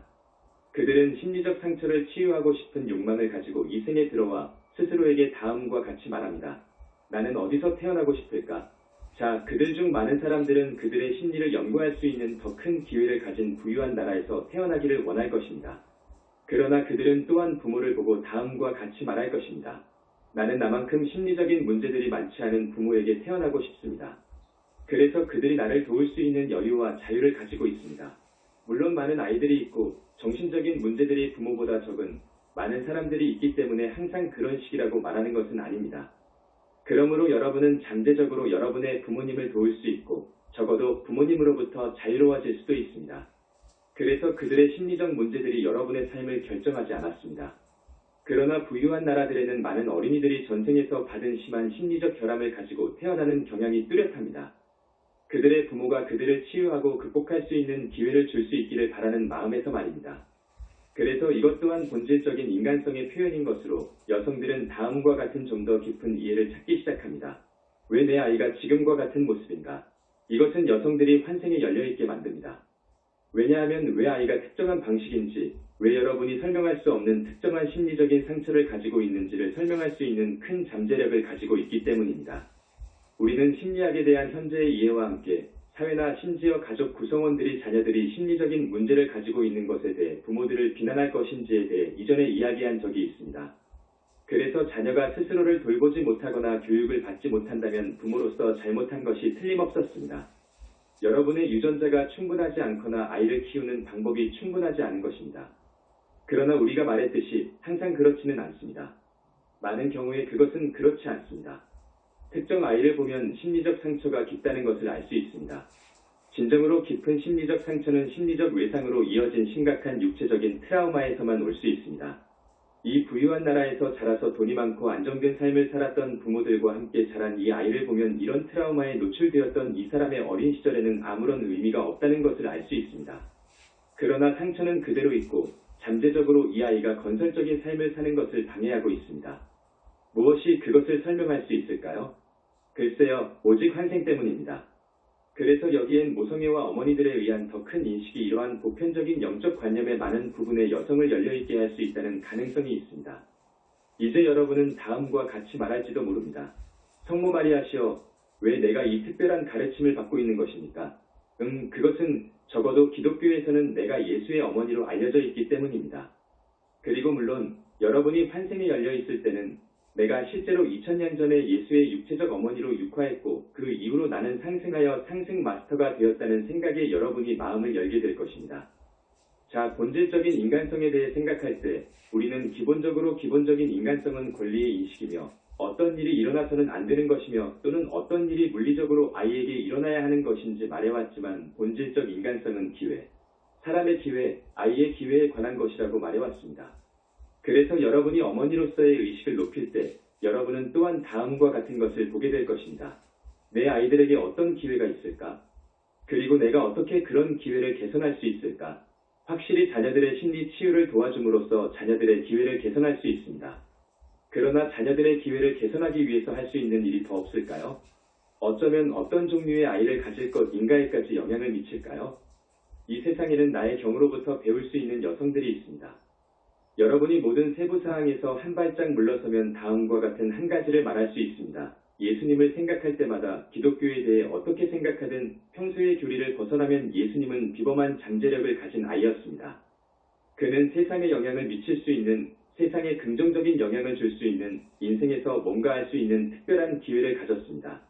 그들은 심리적 상처를 치유하고 싶은 욕망을 가지고 이 생에 들어와 스스로에게 다음과 같이 말합니다. 나는 어디서 태어나고 싶을까? 자, 그들 중 많은 사람들은 그들의 심리를 연구할 수 있는 더 큰 기회를 가진 부유한 나라에서 태어나기를 원할 것입니다. 그러나 그들은 또한 부모를 보고 다음과 같이 말할 것입니다. 나는 나만큼 심리적인 문제들이 많지 않은 부모에게 태어나고 싶습니다. 그래서 그들이 나를 도울 수 있는 여유와 자유를 가지고 있습니다. 물론 많은 아이들이 있고 정신적인 문제들이 부모보다 적은 많은 사람들이 있기 때문에 항상 그런 식이라고 말하는 것은 아닙니다. 그러므로 여러분은 잠재적으로 여러분의 부모님을 도울 수 있고 적어도 부모님으로부터 자유로워질 수도 있습니다. 그래서 그들의 심리적 문제들이 여러분의 삶을 결정하지 않았습니다. 그러나 부유한 나라들에는 많은 어린이들이 전생에서 받은 심한 심리적 결함을 가지고 태어나는 경향이 뚜렷합니다. 그들의 부모가 그들을 치유하고 극복할 수 있는 기회를 줄 수 있기를 바라는 마음에서 말입니다. 그래서 이것 또한 본질적인 인간성의 표현인 것으로 여성들은 다음과 같은 좀 더 깊은 이해를 찾기 시작합니다. 왜 내 아이가 지금과 같은 모습인가? 이것은 여성들이 환생에 열려있게 만듭니다. 왜냐하면 왜 아이가 특정한 방식인지, 왜 여러분이 설명할 수 없는 특정한 심리적인 상처를 가지고 있는지를 설명할 수 있는 큰 잠재력을 가지고 있기 때문입니다. 우리는 심리학에 대한 현재의 이해와 함께 사회나 심지어 가족 구성원들이 자녀들이 심리적인 문제를 가지고 있는 것에 대해 부모들을 비난할 것인지에 대해 이전에 이야기한 적이 있습니다. 그래서 자녀가 스스로를 돌보지 못하거나 교육을 받지 못한다면 부모로서 잘못한 것이 틀림없었습니다. 여러분의 유전자가 충분하지 않거나 아이를 키우는 방법이 충분하지 않은 것입니다. 그러나 우리가 말했듯이 항상 그렇지는 않습니다. 많은 경우에 그것은 그렇지 않습니다. 특정 아이를 보면 심리적 상처가 깊다는 것을 알 수 있습니다. 진정으로 깊은 심리적 상처는 심리적 외상으로 이어진 심각한 육체적인 트라우마에서만 올 수 있습니다. 이 부유한 나라에서 자라서 돈이 많고 안정된 삶을 살았던 부모들과 함께 자란 이 아이를 보면 이런 트라우마에 노출되었던 이 사람의 어린 시절에는 아무런 의미가 없다는 것을 알 수 있습니다. 그러나 상처는 그대로 있고 잠재적으로 이 아이가 건설적인 삶을 사는 것을 방해하고 있습니다. 무엇이 그것을 설명할 수 있을까요? 글쎄요, 오직 환생 때문입니다. 그래서 여기엔 모성애와 어머니들에 의한 더 큰 인식이 이러한 보편적인 영적 관념의 많은 부분에 여성을 열려있게 할 수 있다는 가능성이 있습니다. 이제 여러분은 다음과 같이 말할지도 모릅니다. 성모 마리아시여, 왜 내가 이 특별한 가르침을 받고 있는 것입니까? 그것은 적어도 기독교에서는 내가 예수의 어머니로 알려져 있기 때문입니다. 그리고 물론 여러분이 환생에 열려 있을 때는 내가 실제로 2000년 전에 예수의 육체적 어머니로 육화했고 그 이후로 나는 상승하여 상승 마스터가 되었다는 생각에 여러분이 마음을 열게 될 것입니다. 자, 본질적인 인간성에 대해 생각할 때 우리는 기본적인 인간성은 권리의 인식이며 어떤 일이 일어나서는 안 되는 것이며 또는 어떤 일이 물리적으로 아이에게 일어나야 하는 것인지 말해왔지만 본질적 인간성은 기회, 사람의 기회, 아이의 기회에 관한 것이라고 말해왔습니다. 그래서 여러분이 어머니로서의 의식을 높일 때 여러분은 또한 다음과 같은 것을 보게 될 것입니다. 내 아이들에게 어떤 기회가 있을까? 그리고 내가 어떻게 그런 기회를 개선할 수 있을까? 확실히 자녀들의 심리 치유를 도와줌으로써 자녀들의 기회를 개선할 수 있습니다. 그러나 자녀들의 기회를 개선하기 위해서 할 수 있는 일이 더 없을까요? 어쩌면 어떤 종류의 아이를 가질 것인가에까지 영향을 미칠까요? 이 세상에는 나의 경우로부터 배울 수 있는 여성들이 있습니다. 여러분이 모든 세부사항에서 한 발짝 물러서면 다음과 같은 한 가지를 말할 수 있습니다. 예수님을 생각할 때마다 기독교에 대해 어떻게 생각하든 평소의 교리를 벗어나면 예수님은 비범한 잠재력을 가진 아이였습니다. 그는 세상에 영향을 미칠 수 있는, 세상에 긍정적인 영향을 줄 수 있는, 인생에서 뭔가 할 수 있는 특별한 기회를 가졌습니다.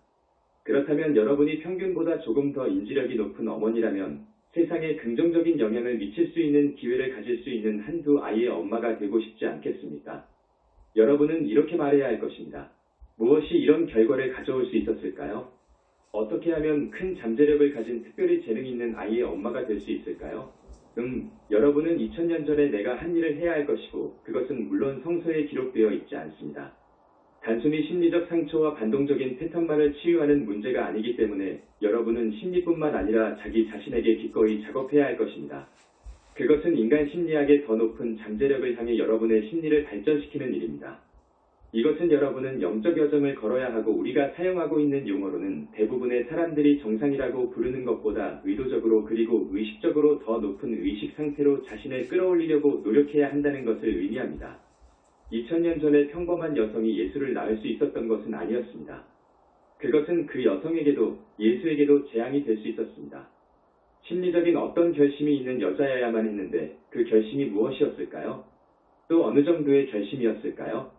그렇다면 여러분이 평균보다 조금 더 인지력이 높은 어머니라면 세상에 긍정적인 영향을 미칠 수 있는 기회를 가질 수 있는 한두 아이의 엄마가 되고 싶지 않겠습니까? 여러분은 이렇게 말해야 할 것입니다. 무엇이 이런 결과를 가져올 수 있었을까요? 어떻게 하면 큰 잠재력을 가진 특별히 재능 있는 아이의 엄마가 될 수 있을까요? 여러분은 2000년 전에 내가 한 일을 해야 할 것이고 그것은 물론 성서에 기록되어 있지 않습니다. 단순히 심리적 상처와 반동적인 패턴만을 치유하는 문제가 아니기 때문에 여러분은 심리뿐만 아니라 자기 자신에게 기꺼이 작업해야 할 것입니다. 그것은 인간 심리학의 더 높은 잠재력을 향해 여러분의 심리를 발전시키는 일입니다. 이것은 여러분은 영적 여정을 걸어야 하고 우리가 사용하고 있는 용어로는 대부분의 사람들이 정상이라고 부르는 것보다 의도적으로 그리고 의식적으로 더 높은 의식 상태로 자신을 끌어올리려고 노력해야 한다는 것을 의미합니다. 2000년 전에 평범한 여성이 예수를 낳을 수 있었던 것은 아니었습니다. 그것은 그 여성에게도 예수에게도 재앙이 될 수 있었습니다. 심리적인 어떤 결심이 있는 여자여야만 했는데 그 결심이 무엇이었을까요? 또 어느 정도의 결심이었을까요?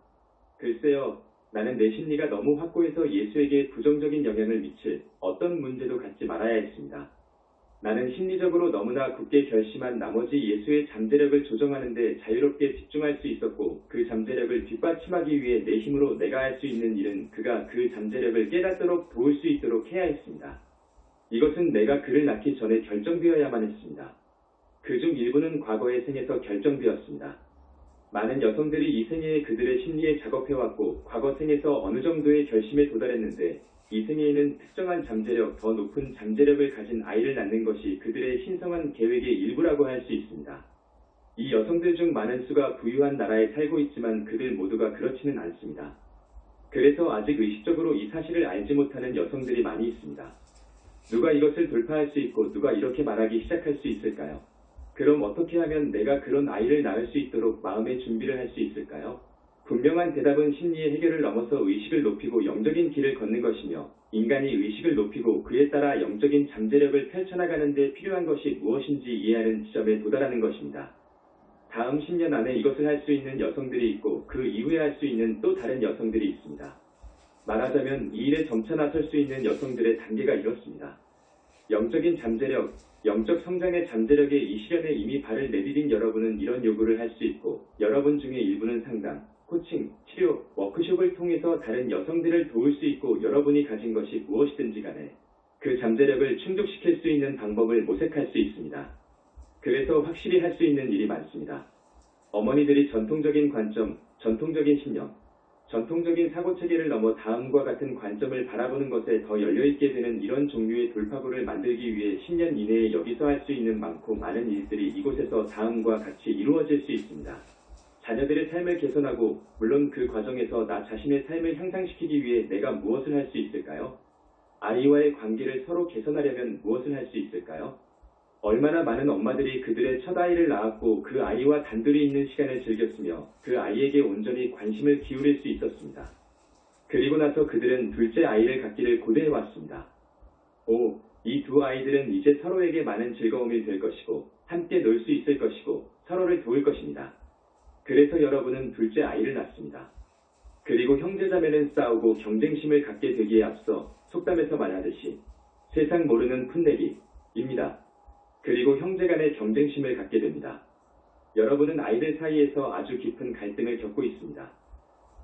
글쎄요, 나는 내 심리가 너무 확고해서 예수에게 부정적인 영향을 미칠 어떤 문제도 갖지 말아야 했습니다. 나는 심리적으로 너무나 굳게 결심한 나머지 예수의 잠재력을 조정하는 데 자유롭게 집중할 수 있었고 그 잠재력을 뒷받침하기 위해 내 힘으로 내가 할 수 있는 일은 그가 그 잠재력을 깨닫도록 도울 수 있도록 해야 했습니다. 이것은 내가 그를 낳기 전에 결정되어야만 했습니다. 그중 일부는 과거의 생에서 결정되었습니다. 많은 여성들이 이 생애에 그들의 심리에 작업해왔고 과거 생에서 어느 정도의 결심에 도달했는데 이 생애에는 특정한 잠재력, 더 높은 잠재력을 가진 아이를 낳는 것이 그들의 신성한 계획의 일부라고 할 수 있습니다. 이 여성들 중 많은 수가 부유한 나라에 살고 있지만 그들 모두가 그렇지는 않습니다. 그래서 아직 의식적으로 이 사실을 알지 못하는 여성들이 많이 있습니다. 누가 이것을 돌파할 수 있고 누가 이렇게 말하기 시작할 수 있을까요? 그럼 어떻게 하면 내가 그런 아이를 낳을 수 있도록 마음의 준비를 할 수 있을까요? 분명한 대답은 심리의 해결을 넘어서 의식을 높이고 영적인 길을 걷는 것이며 인간이 의식을 높이고 그에 따라 영적인 잠재력을 펼쳐나가는 데 필요한 것이 무엇인지 이해하는 지점에 도달하는 것입니다. 다음 10년 안에 이것을 할 수 있는 여성들이 있고 그 이후에 할 수 있는 또 다른 여성들이 있습니다. 말하자면 이 일에 점차 나설 수 있는 여성들의 단계가 이렇습니다. 영적인 잠재력, 영적 성장의 잠재력의 이 실현에 이미 발을 내디딘 여러분은 이런 요구를 할 수 있고 여러분 중에 일부는 상담, 코칭, 치료, 워크숍을 통해서 다른 여성들을 도울 수 있고 여러분이 가진 것이 무엇이든지 간에 그 잠재력을 충족시킬 수 있는 방법을 모색할 수 있습니다. 그래서 확실히 할 수 있는 일이 많습니다. 어머니들이 전통적인 관점, 전통적인 신념, 전통적인 사고체계를 넘어 다음과 같은 관점을 바라보는 것에 더 열려있게 되는 이런 종류의 돌파구를 만들기 위해 10년 이내에 여기서 할 수 있는 많고 많은 일들이 이곳에서 다음과 같이 이루어질 수 있습니다. 자녀들의 삶을 개선하고 물론 그 과정에서 나 자신의 삶을 향상시키기 위해 내가 무엇을 할 수 있을까요? 아이와의 관계를 서로 개선하려면 무엇을 할 수 있을까요? 얼마나 많은 엄마들이 그들의 첫 아이를 낳았고 그 아이와 단둘이 있는 시간을 즐겼으며 그 아이에게 온전히 관심을 기울일 수 있었습니다. 그리고 나서 그들은 둘째 아이를 갖기를 고대해왔습니다. 이 두 아이들은 이제 서로에게 많은 즐거움이 될 것이고 함께 놀 수 있을 것이고 서로를 도울 것입니다. 그래서 여러분은 둘째 아이를 낳습니다. 그리고 형제자매는 싸우고 경쟁심을 갖게 되기에 앞서 속담에서 말하듯이 세상 모르는 풋내기입니다. 그리고 형제간의 경쟁심을 갖게 됩니다. 여러분은 아이들 사이에서 아주 깊은 갈등을 겪고 있습니다.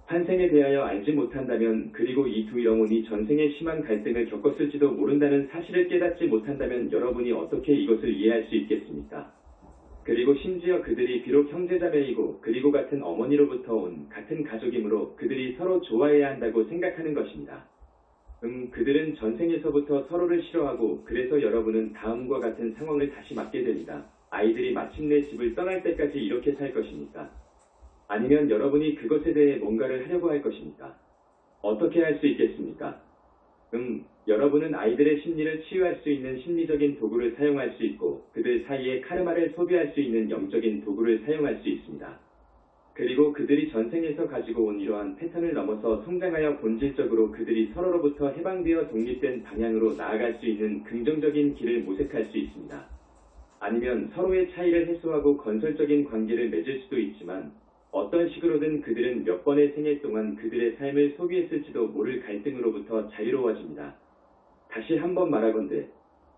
환생에 대하여 알지 못한다면 그리고 이 두 영혼이 전생에 심한 갈등을 겪었을지도 모른다는 사실을 깨닫지 못한다면 여러분이 어떻게 이것을 이해할 수 있겠습니까? 그리고 심지어 그들이 비록 형제자매이고 그리고 같은 어머니로부터 온 같은 가족이므로 그들이 서로 좋아해야 한다고 생각하는 것입니다. 그들은 전생에서부터 서로를 싫어하고 그래서 여러분은 다음과 같은 상황을 다시 맞게 됩니다. 아이들이 마침내 집을 떠날 때까지 이렇게 살 것입니까? 아니면 여러분이 그것에 대해 뭔가를 하려고 할 것입니까? 어떻게 할 수 있겠습니까? 여러분은 아이들의 심리를 치유할 수 있는 심리적인 도구를 사용할 수 있고 그들 사이에 카르마를 소비할 수 있는 영적인 도구를 사용할 수 있습니다. 그리고 그들이 전생에서 가지고 온 이러한 패턴을 넘어서 성장하여 본질적으로 그들이 서로로부터 해방되어 독립된 방향으로 나아갈 수 있는 긍정적인 길을 모색할 수 있습니다. 아니면 서로의 차이를 해소하고 건설적인 관계를 맺을 수도 있지만 어떤 식으로든 그들은 몇 번의 생애 동안 그들의 삶을 소비했을지도 모를 갈등으로부터 자유로워집니다. 다시 한번 말하건대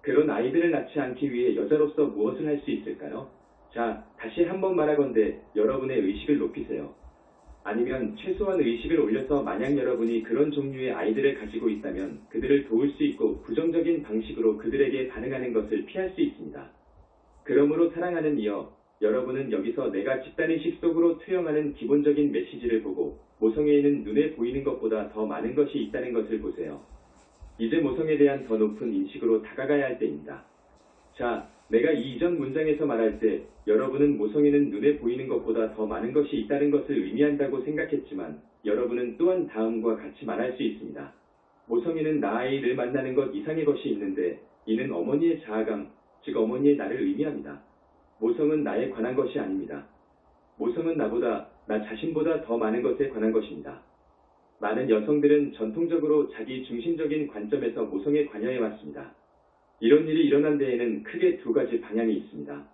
그런 아이들을 낳지 않기 위해 여자로서 무엇을 할 수 있을까요? 자, 다시 한번 말하건대 여러분의 의식을 높이세요. 아니면 최소한 의식을 올려서 만약 여러분이 그런 종류의 아이들을 가지고 있다면 그들을 도울 수 있고 부정적인 방식으로 그들에게 반응하는 것을 피할 수 있습니다. 그러므로 사랑하는 이여, 여러분은 여기서 내가 집단의식 속으로 투영하는 기본적인 메시지를 보고 모성애에는 눈에 보이는 것보다 더 많은 것이 있다는 것을 보세요. 이제 모성에 대한 더 높은 인식으로 다가가야 할 때입니다. 자, 내가 이 이전 문장에서 말할 때 여러분은 모성애는 눈에 보이는 것보다 더 많은 것이 있다는 것을 의미한다고 생각했지만 여러분은 또한 다음과 같이 말할 수 있습니다. 모성애는 나 아이를 만나는 것 이상의 것이 있는데 이는 어머니의 자아감, 즉 어머니의 나를 의미합니다. 모성은 나에 관한 것이 아닙니다. 모성은 나보다, 나 자신보다 더 많은 것에 관한 것입니다. 많은 여성들은 전통적으로 자기 중심적인 관점에서 모성에 관여해왔습니다. 이런 일이 일어난 데에는 크게 두 가지 방향이 있습니다.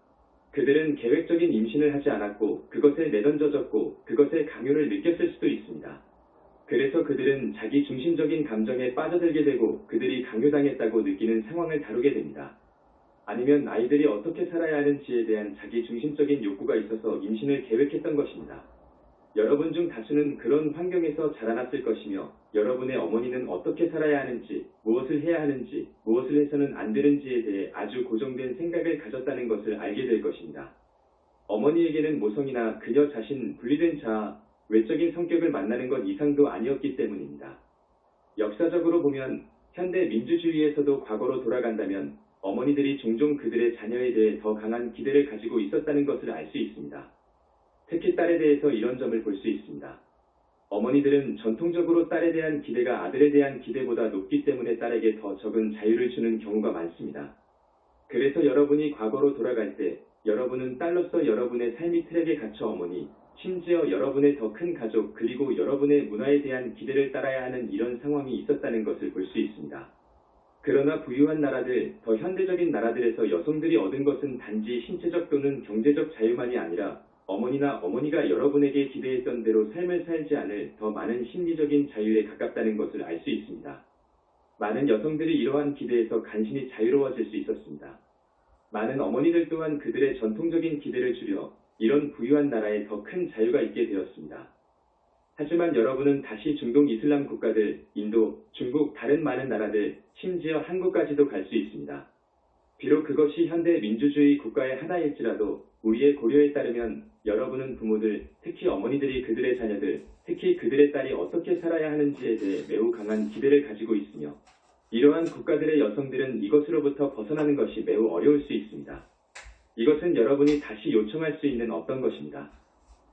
그들은 계획적인 임신을 하지 않았고 그것에 내던져졌고 그것의 강요를 느꼈을 수도 있습니다. 그래서 그들은 자기 중심적인 감정에 빠져들게 되고 그들이 강요당했다고 느끼는 상황을 다루게 됩니다. 아니면 아이들이 어떻게 살아야 하는지에 대한 자기 중심적인 욕구가 있어서 임신을 계획했던 것입니다. 여러분 중 다수는 그런 환경에서 자라났을 것이며 여러분의 어머니는 어떻게 살아야 하는지, 무엇을 해야 하는지, 무엇을 해서는 안 되는지에 대해 아주 고정된 생각을 가졌다는 것을 알게 될 것입니다. 어머니에게는 모성이나 그녀 자신, 분리된 자아, 외적인 성격을 만나는 것 이상도 아니었기 때문입니다. 역사적으로 보면 현대 민주주의에서도 과거로 돌아간다면 어머니들이 종종 그들의 자녀에 대해 더 강한 기대를 가지고 있었다는 것을 알 수 있습니다. 특히 딸에 대해서 이런 점을 볼 수 있습니다. 어머니들은 전통적으로 딸에 대한 기대가 아들에 대한 기대보다 높기 때문에 딸에게 더 적은 자유를 주는 경우가 많습니다. 그래서 여러분이 과거로 돌아갈 때 여러분은 딸로서 여러분의 삶의 틀에 갇혀 어머니, 심지어 여러분의 더 큰 가족 그리고 여러분의 문화에 대한 기대를 따라야 하는 이런 상황이 있었다는 것을 볼 수 있습니다. 그러나 부유한 나라들, 더 현대적인 나라들에서 여성들이 얻은 것은 단지 신체적 또는 경제적 자유만이 아니라 어머니나 어머니가 여러분에게 기대했던 대로 삶을 살지 않을 더 많은 심리적인 자유에 가깝다는 것을 알 수 있습니다. 많은 여성들이 이러한 기대에서 간신히 자유로워질 수 있었습니다. 많은 어머니들 또한 그들의 전통적인 기대를 줄여 이런 부유한 나라에 더 큰 자유가 있게 되었습니다. 하지만 여러분은 다시 중동 이슬람 국가들, 인도, 중국, 다른 많은 나라들, 심지어 한국까지도 갈 수 있습니다. 비록 그것이 현대 민주주의 국가의 하나일지라도 우리의 고려에 따르면 여러분은 부모들, 특히 어머니들이 그들의 자녀들, 특히 그들의 딸이 어떻게 살아야 하는지에 대해 매우 강한 기대를 가지고 있으며 이러한 국가들의 여성들은 이것으로부터 벗어나는 것이 매우 어려울 수 있습니다. 이것은 여러분이 다시 요청할 수 있는 어떤 것입니다.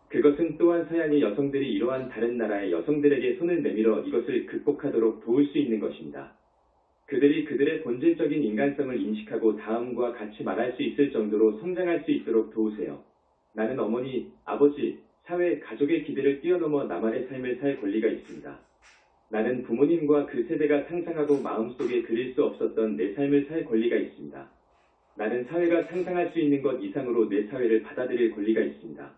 그것은 또한 서양의 여성들이 이러한 다른 나라의 여성들에게 손을 내밀어 이것을 극복하도록 도울 수 있는 것입니다. 그들이 그들의 본질적인 인간성을 인식하고 다음과 같이 말할 수 있을 정도로 성장할 수 있도록 도우세요. 나는 어머니, 아버지, 사회, 가족의 기대를 뛰어넘어 나만의 삶을 살 권리가 있습니다. 나는 부모님과 그 세대가 상상하고 마음속에 그릴 수 없었던 내 삶을 살 권리가 있습니다. 나는 사회가 상상할 수 있는 것 이상으로 내 사회를 받아들일 권리가 있습니다.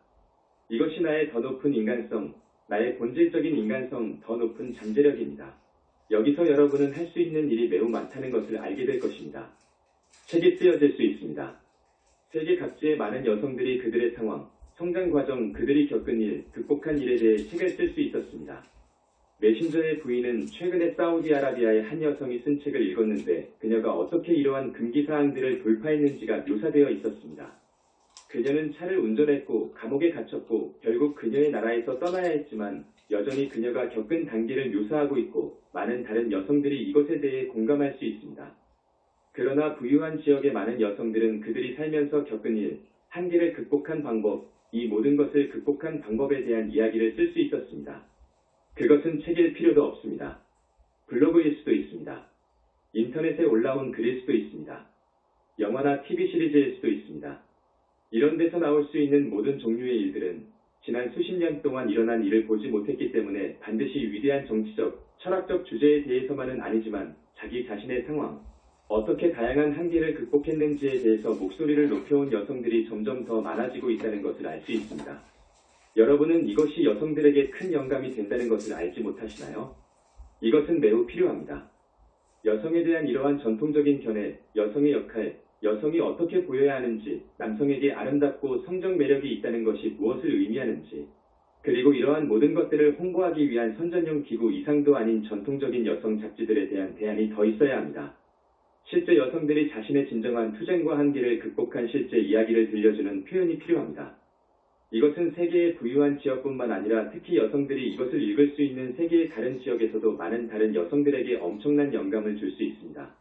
이것이 나의 더 높은 인간성, 나의 본질적인 인간성, 더 높은 잠재력입니다. 여기서 여러분은 할 수 있는 일이 매우 많다는 것을 알게 될 것입니다. 책이 쓰여질 수 있습니다. 세계 각지의 많은 여성들이 그들의 상황, 성장 과정, 그들이 겪은 일, 극복한 일에 대해 책을 쓸 수 있었습니다. 메신저의 부인은 최근에 사우디아라비아의 한 여성이 쓴 책을 읽었는데 그녀가 어떻게 이러한 금기사항들을 돌파했는지가 묘사되어 있었습니다. 그녀는 차를 운전했고 감옥에 갇혔고 결국 그녀의 나라에서 떠나야 했지만 여전히 그녀가 겪은 단계를 묘사하고 있고 많은 다른 여성들이 이것에 대해 공감할 수 있습니다. 그러나 부유한 지역의 많은 여성들은 그들이 살면서 겪은 일, 한계를 극복한 방법, 이 모든 것을 극복한 방법에 대한 이야기를 쓸 수 있었습니다. 그것은 책일 필요도 없습니다. 블로그일 수도 있습니다. 인터넷에 올라온 글일 수도 있습니다. 영화나 TV 시리즈일 수도 있습니다. 이런 데서 나올 수 있는 모든 종류의 일들은 지난 수십 년 동안 일어난 일을 보지 못했기 때문에 반드시 위대한 정치적, 철학적 주제에 대해서만은 아니지만 자기 자신의 상황, 어떻게 다양한 한계를 극복했는지에 대해서 목소리를 높여온 여성들이 점점 더 많아지고 있다는 것을 알 수 있습니다. 여러분은 이것이 여성들에게 큰 영감이 된다는 것을 알지 못하시나요? 이것은 매우 필요합니다. 여성에 대한 이러한 전통적인 견해, 여성의 역할, 여성이 어떻게 보여야 하는지, 남성에게 아름답고 성적 매력이 있다는 것이 무엇을 의미하는지, 그리고 이러한 모든 것들을 홍보하기 위한 선전용 기구 이상도 아닌 전통적인 여성 잡지들에 대한 대안이 더 있어야 합니다. 실제 여성들이 자신의 진정한 투쟁과 한계를 극복한 실제 이야기를 들려주는 표현이 필요합니다. 이것은 세계의 부유한 지역뿐만 아니라 특히 여성들이 이것을 읽을 수 있는 세계의 다른 지역에서도 많은 다른 여성들에게 엄청난 영감을 줄 수 있습니다.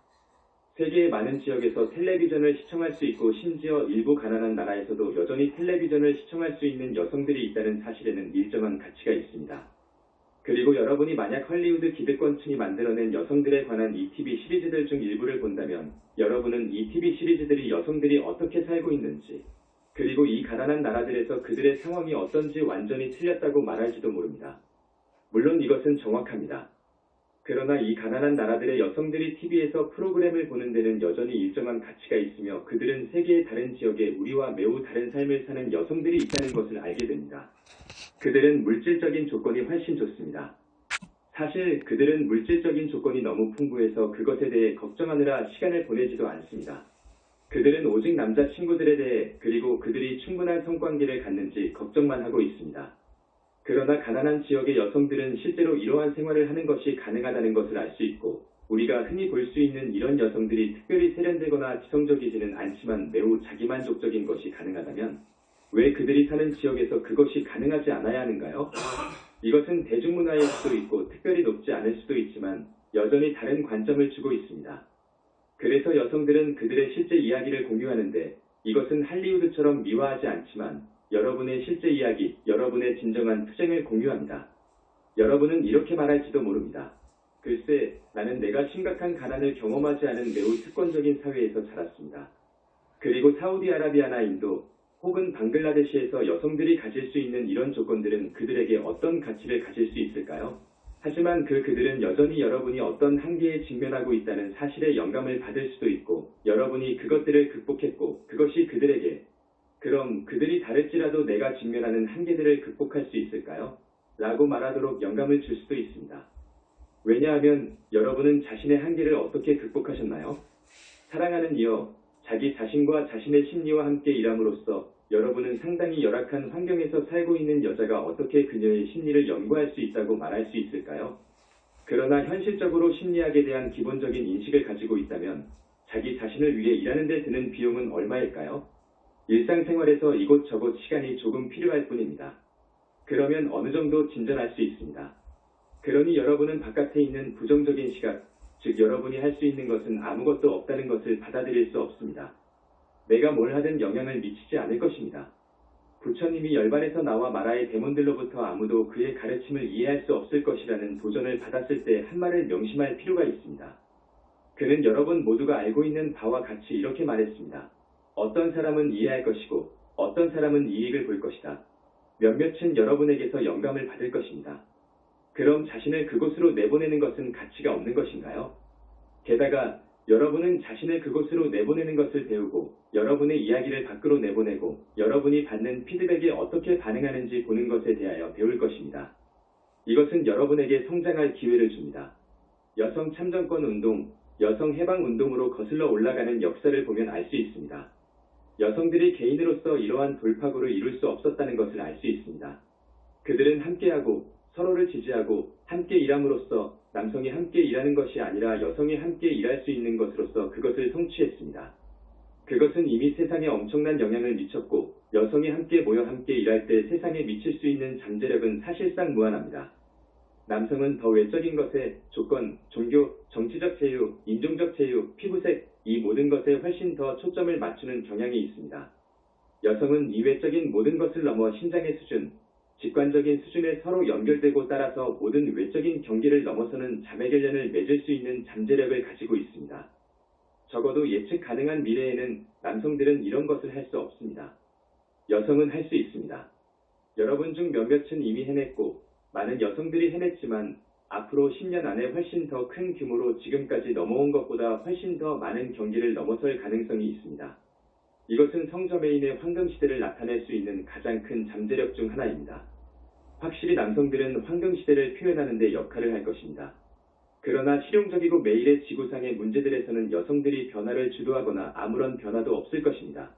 세계의 많은 지역에서 텔레비전을 시청할 수 있고 심지어 일부 가난한 나라에서도 여전히 텔레비전을 시청할 수 있는 여성들이 있다는 사실에는 일정한 가치가 있습니다. 그리고 여러분이 만약 헐리우드 기득권층이 만들어낸 여성들에 관한 이 TV 시리즈들 중 일부를 본다면 여러분은 이 TV 시리즈들이 여성들이 어떻게 살고 있는지 그리고 이 가난한 나라들에서 그들의 상황이 어떤지 완전히 틀렸다고 말할지도 모릅니다. 물론 이것은 정확합니다. 그러나 이 가난한 나라들의 여성들이 TV에서 프로그램을 보는 데는 여전히 일정한 가치가 있으며 그들은 세계의 다른 지역에 우리와 매우 다른 삶을 사는 여성들이 있다는 것을 알게 됩니다. 그들은 물질적인 조건이 훨씬 좋습니다. 사실 그들은 물질적인 조건이 너무 풍부해서 그것에 대해 걱정하느라 시간을 보내지도 않습니다. 그들은 오직 남자친구들에 대해 그리고 그들이 충분한 성관계를 갖는지 걱정만 하고 있습니다. 그러나 가난한 지역의 여성들은 실제로 이러한 생활을 하는 것이 가능하다는 것을 알 수 있고 우리가 흔히 볼 수 있는 이런 여성들이 특별히 세련되거나 지성적이지는 않지만 매우 자기만족적인 것이 가능하다면 왜 그들이 사는 지역에서 그것이 가능하지 않아야 하는가요? 이것은 대중문화일 수도 있고 특별히 높지 않을 수도 있지만 여전히 다른 관점을 주고 있습니다. 그래서 여성들은 그들의 실제 이야기를 공유하는데 이것은 할리우드처럼 미화하지 않지만 여러분의 실제 이야기, 여러분의 진정한 투쟁을 공유합니다. 여러분은 이렇게 말할지도 모릅니다. 글쎄, 나는 내가 심각한 가난을 경험하지 않은 매우 특권적인 사회에서 자랐습니다. 그리고 사우디아라비아나 인도, 혹은 방글라데시에서 여성들이 가질 수 있는 이런 조건들은 그들에게 어떤 가치를 가질 수 있을까요? 하지만 그들은 여전히 여러분이 어떤 한계에 직면하고 있다는 사실에 영감을 받을 수도 있고 여러분이 그것들을 극복했고 그것이 그들에게 그럼 그들이 다를지라도 내가 직면하는 한계들을 극복할 수 있을까요? 라고 말하도록 영감을 줄 수도 있습니다. 왜냐하면 여러분은 자신의 한계를 어떻게 극복하셨나요? 사랑하는 이여, 자기 자신과 자신의 심리와 함께 일함으로써 여러분은 상당히 열악한 환경에서 살고 있는 여자가 어떻게 그녀의 심리를 연구할 수 있다고 말할 수 있을까요? 그러나 현실적으로 심리학에 대한 기본적인 인식을 가지고 있다면 자기 자신을 위해 일하는 데 드는 비용은 얼마일까요? 일상생활에서 이곳저곳 시간이 조금 필요할 뿐입니다. 그러면 어느 정도 진전할 수 있습니다. 그러니 여러분은 바깥에 있는 부정적인 시각, 즉 여러분이 할 수 있는 것은 아무것도 없다는 것을 받아들일 수 없습니다. 내가 뭘 하든 영향을 미치지 않을 것입니다. 부처님이 열반에서 나와 마라의 데몬들로부터 아무도 그의 가르침을 이해할 수 없을 것이라는 도전을 받았을 때 한 말을 명심할 필요가 있습니다. 그는 여러분 모두가 알고 있는 바와 같이 이렇게 말했습니다. 어떤 사람은 이해할 것이고 어떤 사람은 이익을 볼 것이다. 몇몇은 여러분에게서 영감을 받을 것입니다. 그럼 자신을 그곳으로 내보내는 것은 가치가 없는 것인가요? 게다가 여러분은 자신을 그곳으로 내보내는 것을 배우고 여러분의 이야기를 밖으로 내보내고 여러분이 받는 피드백에 어떻게 반응하는지 보는 것에 대하여 배울 것입니다. 이것은 여러분에게 성장할 기회를 줍니다. 여성 참정권 운동, 여성 해방 운동으로 거슬러 올라가는 역사를 보면 알 수 있습니다. 여성들이 개인으로서 이러한 돌파구를 이룰 수 없었다는 것을 알 수 있습니다. 그들은 함께하고 서로를 지지하고 함께 일함으로써 남성이 함께 일하는 것이 아니라 여성이 함께 일할 수 있는 것으로서 그것을 성취했습니다. 그것은 이미 세상에 엄청난 영향을 미쳤고 여성이 함께 모여 함께 일할 때 세상에 미칠 수 있는 잠재력은 사실상 무한합니다. 남성은 더 외적인 것에 조건, 종교, 정치적 제휴, 인종적 제휴, 피부색, 이 모든 것에 훨씬 더 초점을 맞추는 경향이 있습니다. 여성은 이 외적인 모든 것을 넘어 심장의 수준, 직관적인 수준에 서로 연결되고 따라서 모든 외적인 경계를 넘어서는 자매결연을 맺을 수 있는 잠재력을 가지고 있습니다. 적어도 예측 가능한 미래에는 남성들은 이런 것을 할 수 없습니다. 여성은 할 수 있습니다. 여러분 중 몇몇은 이미 해냈고 많은 여성들이 해냈지만 앞으로 10년 안에 훨씬 더 큰 규모로 지금까지 넘어온 것보다 훨씬 더 많은 경계를 넘어설 가능성이 있습니다. 이것은 성저메인의 황금시대를 나타낼 수 있는 가장 큰 잠재력 중 하나입니다. 확실히 남성들은 황금시대를 표현하는 데 역할을 할 것입니다. 그러나 실용적이고 매일의 지구상의 문제들에서는 여성들이 변화를 주도하거나 아무런 변화도 없을 것입니다.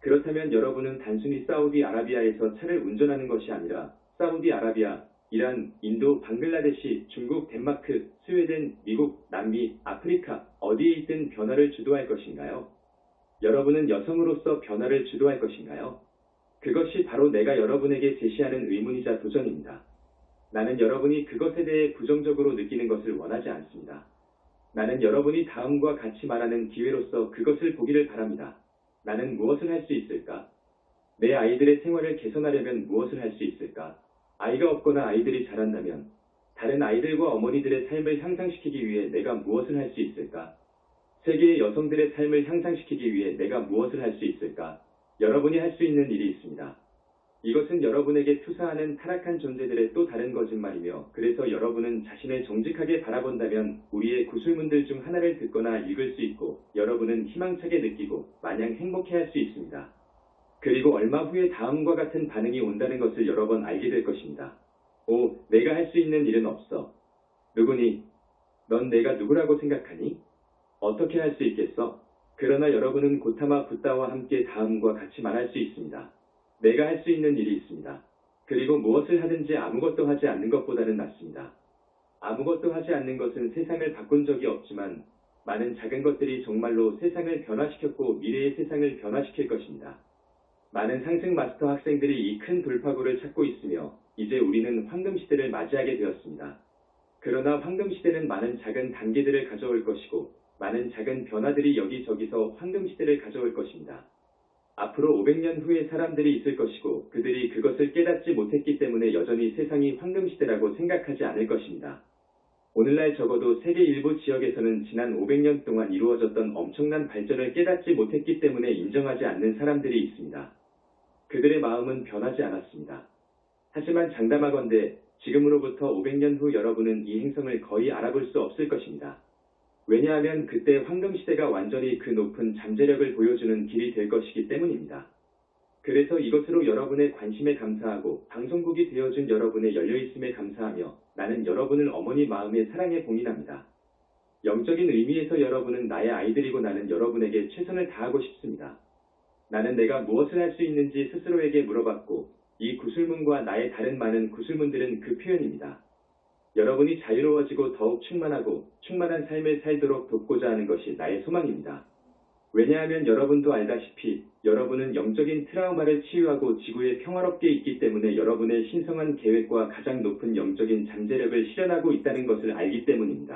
그렇다면 여러분은 단순히 사우디아라비아에서 차를 운전하는 것이 아니라 사우디아라비아, 이란, 인도, 방글라데시, 중국, 덴마크, 스웨덴, 미국, 남미, 아프리카 어디에 있든 변화를 주도할 것인가요? 여러분은 여성으로서 변화를 주도할 것인가요? 그것이 바로 내가 여러분에게 제시하는 의문이자 도전입니다. 나는 여러분이 그것에 대해 부정적으로 느끼는 것을 원하지 않습니다. 나는 여러분이 다음과 같이 말하는 기회로서 그것을 보기를 바랍니다. 나는 무엇을 할 수 있을까? 내 아이들의 생활을 개선하려면 무엇을 할 수 있을까? 아이가 없거나 아이들이 자란다면 다른 아이들과 어머니들의 삶을 향상시키기 위해 내가 무엇을 할 수 있을까? 세계의 여성들의 삶을 향상시키기 위해 내가 무엇을 할 수 있을까? 여러분이 할 수 있는 일이 있습니다. 이것은 여러분에게 투사하는 타락한 존재들의 또 다른 거짓말이며 그래서 여러분은 자신을 정직하게 바라본다면 우리의 구술문들 중 하나를 듣거나 읽을 수 있고 여러분은 희망차게 느끼고 마냥 행복해할 수 있습니다. 그리고 얼마 후에 다음과 같은 반응이 온다는 것을 여러 번 알게 될 것입니다. 오, 내가 할 수 있는 일은 없어. 누구니? 넌 내가 누구라고 생각하니? 어떻게 할 수 있겠어? 그러나 여러분은 고타마 붓다와 함께 다음과 같이 말할 수 있습니다. 내가 할 수 있는 일이 있습니다. 그리고 무엇을 하든지 아무것도 하지 않는 것보다는 낫습니다. 아무것도 하지 않는 것은 세상을 바꾼 적이 없지만 많은 작은 것들이 정말로 세상을 변화시켰고 미래의 세상을 변화시킬 것입니다. 많은 상승 마스터 학생들이 이 큰 돌파구를 찾고 있으며 이제 우리는 황금시대를 맞이하게 되었습니다. 그러나 황금시대는 많은 작은 단계들을 가져올 것이고 많은 작은 변화들이 여기저기서 황금시대를 가져올 것입니다. 앞으로 500년 후에 사람들이 있을 것이고 그들이 그것을 깨닫지 못했기 때문에 여전히 세상이 황금시대라고 생각하지 않을 것입니다. 오늘날 적어도 세계 일부 지역에서는 지난 500년 동안 이루어졌던 엄청난 발전을 깨닫지 못했기 때문에 인정하지 않는 사람들이 있습니다. 그들의 마음은 변하지 않았습니다. 하지만 장담하건대 지금으로부터 500년 후 여러분은 이 행성을 거의 알아볼 수 없을 것입니다. 왜냐하면 그때 황금시대가 완전히 그 높은 잠재력을 보여주는 길이 될 것이기 때문입니다. 그래서 이것으로 여러분의 관심에 감사하고 방송국이 되어준 여러분의 열려있음에 감사하며 나는 여러분을 어머니 마음에 사랑에 봉인합니다. 영적인 의미에서 여러분은 나의 아이들이고 나는 여러분에게 최선을 다하고 싶습니다. 나는 내가 무엇을 할 수 있는지 스스로에게 물어봤고 이 구술문과 나의 다른 많은 구술문들은 그 표현입니다. 여러분이 자유로워지고 더욱 충만하고 충만한 삶을 살도록 돕고자 하는 것이 나의 소망입니다. 왜냐하면 여러분도 알다시피 여러분은 영적인 트라우마를 치유하고 지구에 평화롭게 있기 때문에 여러분의 신성한 계획과 가장 높은 영적인 잠재력을 실현하고 있다는 것을 알기 때문입니다.